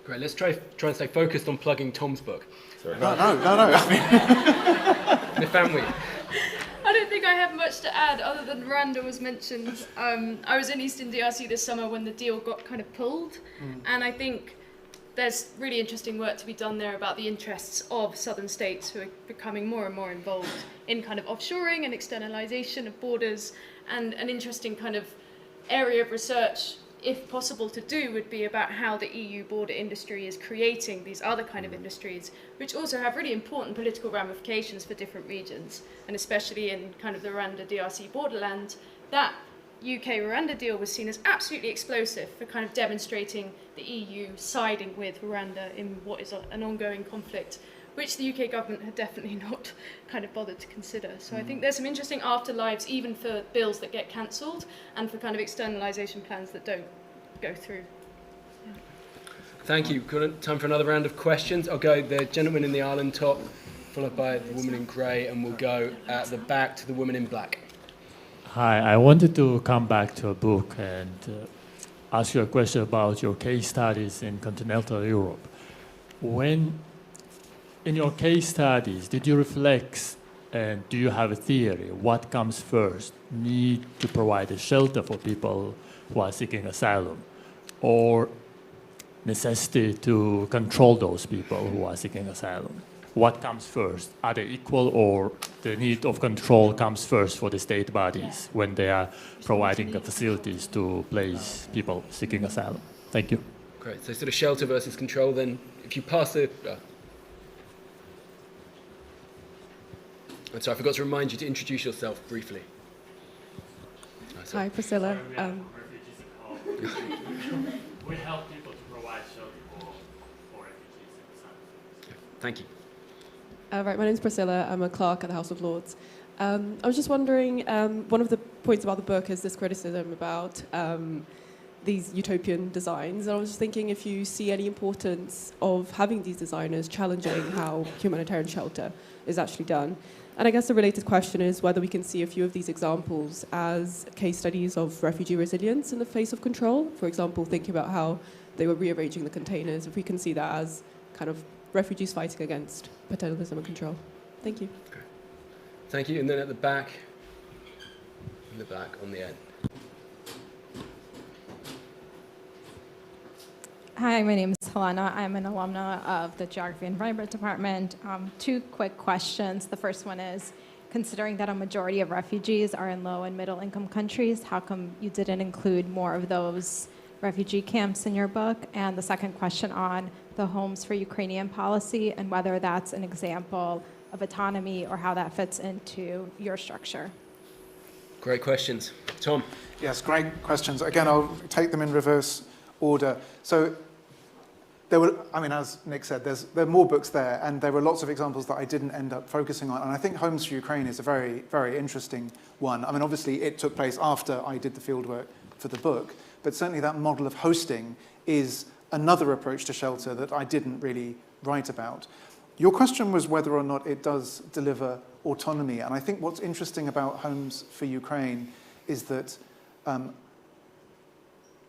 Great, let's try and stay focused on plugging Tom's book. Sorry. No. Nifamwi. I don't think I have much to add other than Rwanda was mentioned. I was in Eastern DRC this summer when the deal got kind of pulled, and I think there's really interesting work to be done there about the interests of southern states who are becoming more and more involved in kind of offshoring and externalization of borders, and an interesting kind of area of research, if possible to do, would be about how the EU border industry is creating these other kind of industries, which also have really important political ramifications for different regions, and especially in kind of the Rwanda DRC borderland. That UK-Rwanda deal was seen as absolutely explosive for kind of demonstrating the EU siding with Rwanda in what is an ongoing conflict, which the UK government had definitely not kind of bothered to consider. So I think there's some interesting afterlives even for bills that get cancelled and for kind of externalisation plans that don't go through. Yeah. Thank you. Time for another round of questions. I'll go the gentleman in the island top, followed by the woman in grey, and we'll go at the back to the woman in black. Hi, I wanted to come back to a book and ask you a question about your case studies in continental Europe. In your case studies, did you reflect and do you have a theory? What comes first? Need to provide a shelter for people who are seeking asylum, or necessity to control those people who are seeking asylum? What comes first? Are they equal, or the need of control comes first for the state bodies when they are providing the facilities to place people seeking asylum? Thank you. Great. So sort of shelter versus control then. If you pass the... So I forgot to remind you to introduce yourself briefly. Hi, Priscilla. We help people to provide shelter for refugees in asylum. Thank you. Right, my name's Priscilla. I'm a clerk at the House of Lords. I was just wondering, one of the points about the book is this criticism about these utopian designs. I was just thinking if you see any importance of having these designers challenging how humanitarian shelter is actually done. And I guess the related question is whether we can see a few of these examples as case studies of refugee resilience in the face of control. For example, thinking about how they were rearranging the containers, if we can see that as kind of refugees fighting against paternalism and control. Thank you. Okay. Thank you. And then at the back, on the end. Hi, my name is Helena. I'm an alumna of the Geography and Environment Department. Two quick questions. The first one is, considering that a majority of refugees are in low and middle income countries, how come you didn't include more of those refugee camps in your book? And the second question on the Homes for Ukrainian policy and whether that's an example of autonomy or how that fits into your structure. Great questions. Tom? Yes, great questions. Again, I'll take them in reverse order. So there were, I mean, as Nick said, there are more books there, and there were lots of examples that I didn't end up focusing on. And I think Homes for Ukraine is a very, very interesting one. I mean, obviously, it took place after I did the fieldwork for the book, but certainly that model of hosting is another approach to shelter that I didn't really write about. Your question was whether or not it does deliver autonomy. And I think what's interesting about Homes for Ukraine is that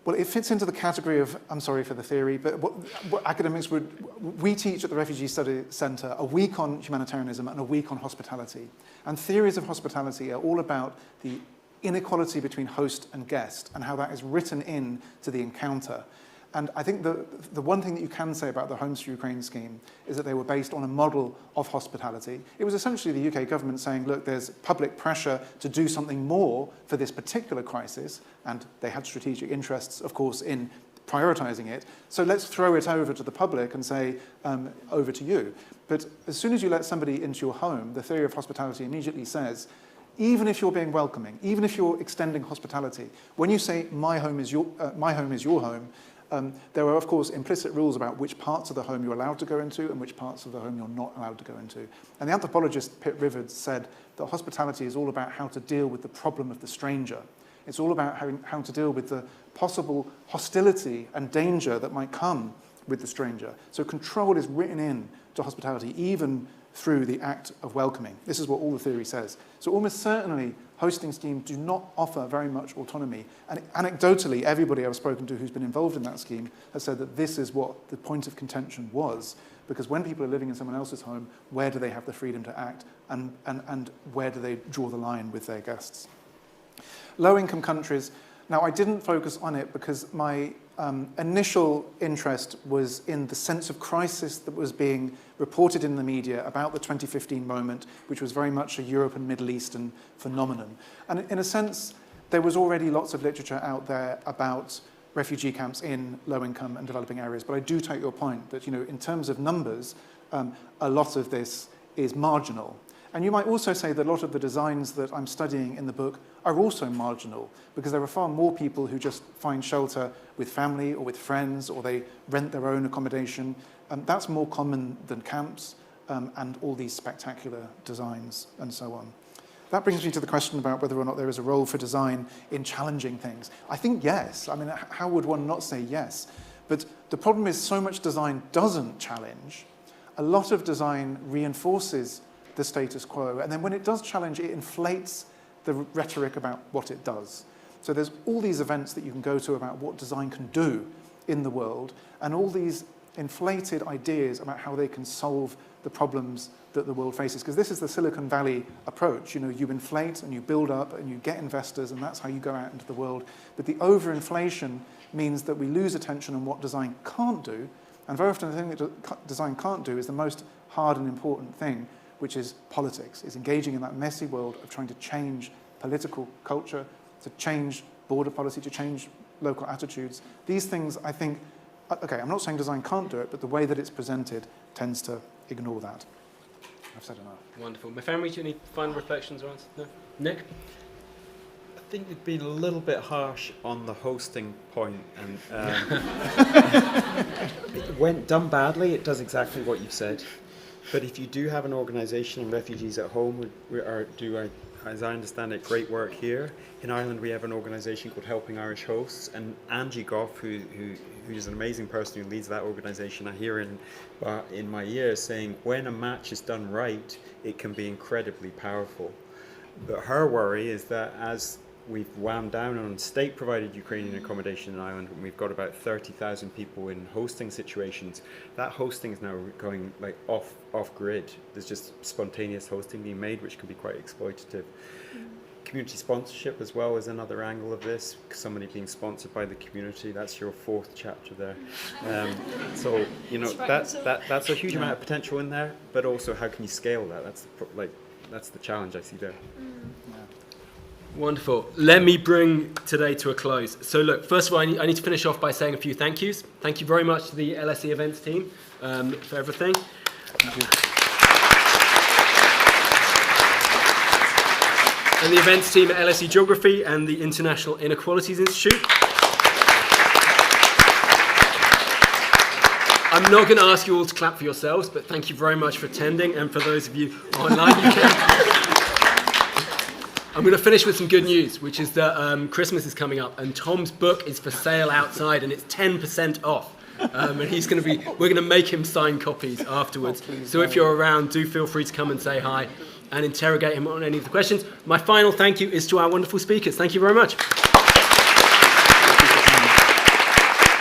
well, it fits into the category of, I'm sorry for the theory, but what academics we teach at the Refugee Study Centre a week on humanitarianism and a week on hospitality. And theories of hospitality are all about the inequality between host and guest and how that is written in to the encounter. And I think the one thing that you can say about the Homes for Ukraine scheme is that they were based on a model of hospitality. It was essentially the UK government saying, look, there's public pressure to do something more for this particular crisis, and they had strategic interests, of course, in prioritising it. So let's throw it over to the public and say, over to you. But as soon as you let somebody into your home, the theory of hospitality immediately says, even if you're being welcoming, even if you're extending hospitality, when you say my home is your home, there are, of course, implicit rules about which parts of the home you're allowed to go into and which parts of the home you're not allowed to go into. And the anthropologist Pitt Rivers said that hospitality is all about how to deal with the problem of the stranger. It's all about how to deal with the possible hostility and danger that might come with the stranger. So control is written in to hospitality, even through the act of welcoming. This is what all the theory says. So almost certainly, hosting schemes do not offer very much autonomy. And anecdotally, everybody I've spoken to who's been involved in that scheme has said that this is what the point of contention was. Because when people are living in someone else's home, where do they have the freedom to act? And where do they draw the line with their guests? Low-income countries. Now, I didn't focus on it because my initial interest was in the sense of crisis that was being reported in the media about the 2015 moment, which was very much a Europe and Middle Eastern phenomenon. And in a sense, there was already lots of literature out there about refugee camps in low-income and developing areas. But I do take your point that, in terms of numbers, a lot of this is marginal. And you might also say that a lot of the designs that I'm studying in the book are also marginal, because there are far more people who just find shelter with family or with friends, or they rent their own accommodation. That's more common than camps and all these spectacular designs and so on. That brings me to the question about whether or not there is a role for design in challenging things. I think yes. I mean, how would one not say yes? But the problem is so much design doesn't challenge. A lot of design reinforces the status quo, and then when it does challenge, it inflates the rhetoric about what it does. So there's all these events that you can go to about what design can do in the world, and all these inflated ideas about how they can solve the problems that the world faces. Because this is the Silicon Valley approach. You inflate and you build up and you get investors, and that's how you go out into the world. But the overinflation means that we lose attention on what design can't do, and very often the thing that design can't do is the most hard and important thing, which is politics, is engaging in that messy world of trying to change political culture, to change border policy, to change local attitudes. These things, I think, okay, I'm not saying design can't do it, but the way that it's presented tends to ignore that. I've said enough. Wonderful. Mefemri, do you any final reflections or answers? No? Nick? I think you've been a little bit harsh on the hosting point, and when done badly, it does exactly what you've said. But if you do have an organisation and refugees at home as I understand it, great work here. In Ireland, we have an organisation called Helping Irish Hosts, and Angie Goff, who is an amazing person who leads that organisation, I hear in my ears saying, when a match is done right, it can be incredibly powerful. But her worry is that as we've wound down on state-provided Ukrainian accommodation in Ireland, and we've got about 30,000 people in hosting situations. That hosting is now going off-grid. There's just spontaneous hosting being made, which can be quite exploitative. Community sponsorship as well is another angle of this. Somebody being sponsored by the community. That's your fourth chapter there. So that's a huge amount of potential in there. But also, how can you scale that? That's the challenge I see there. Wonderful. Let me bring today to a close. So look, first of all, I need to finish off by saying a few thank yous. Thank you very much to the LSE Events team for everything. Thank you. And the events team at LSE Geography and the International Inequalities Institute. I'm not going to ask you all to clap for yourselves, but thank you very much for attending, and for those of you online, you can. I'm going to finish with some good news, which is that Christmas is coming up, and Tom's book is for sale outside, and it's 10% off. And we're going to make him sign copies afterwards. So if you're around, do feel free to come and say hi and interrogate him on any of the questions. My final thank you is to our wonderful speakers. Thank you very much.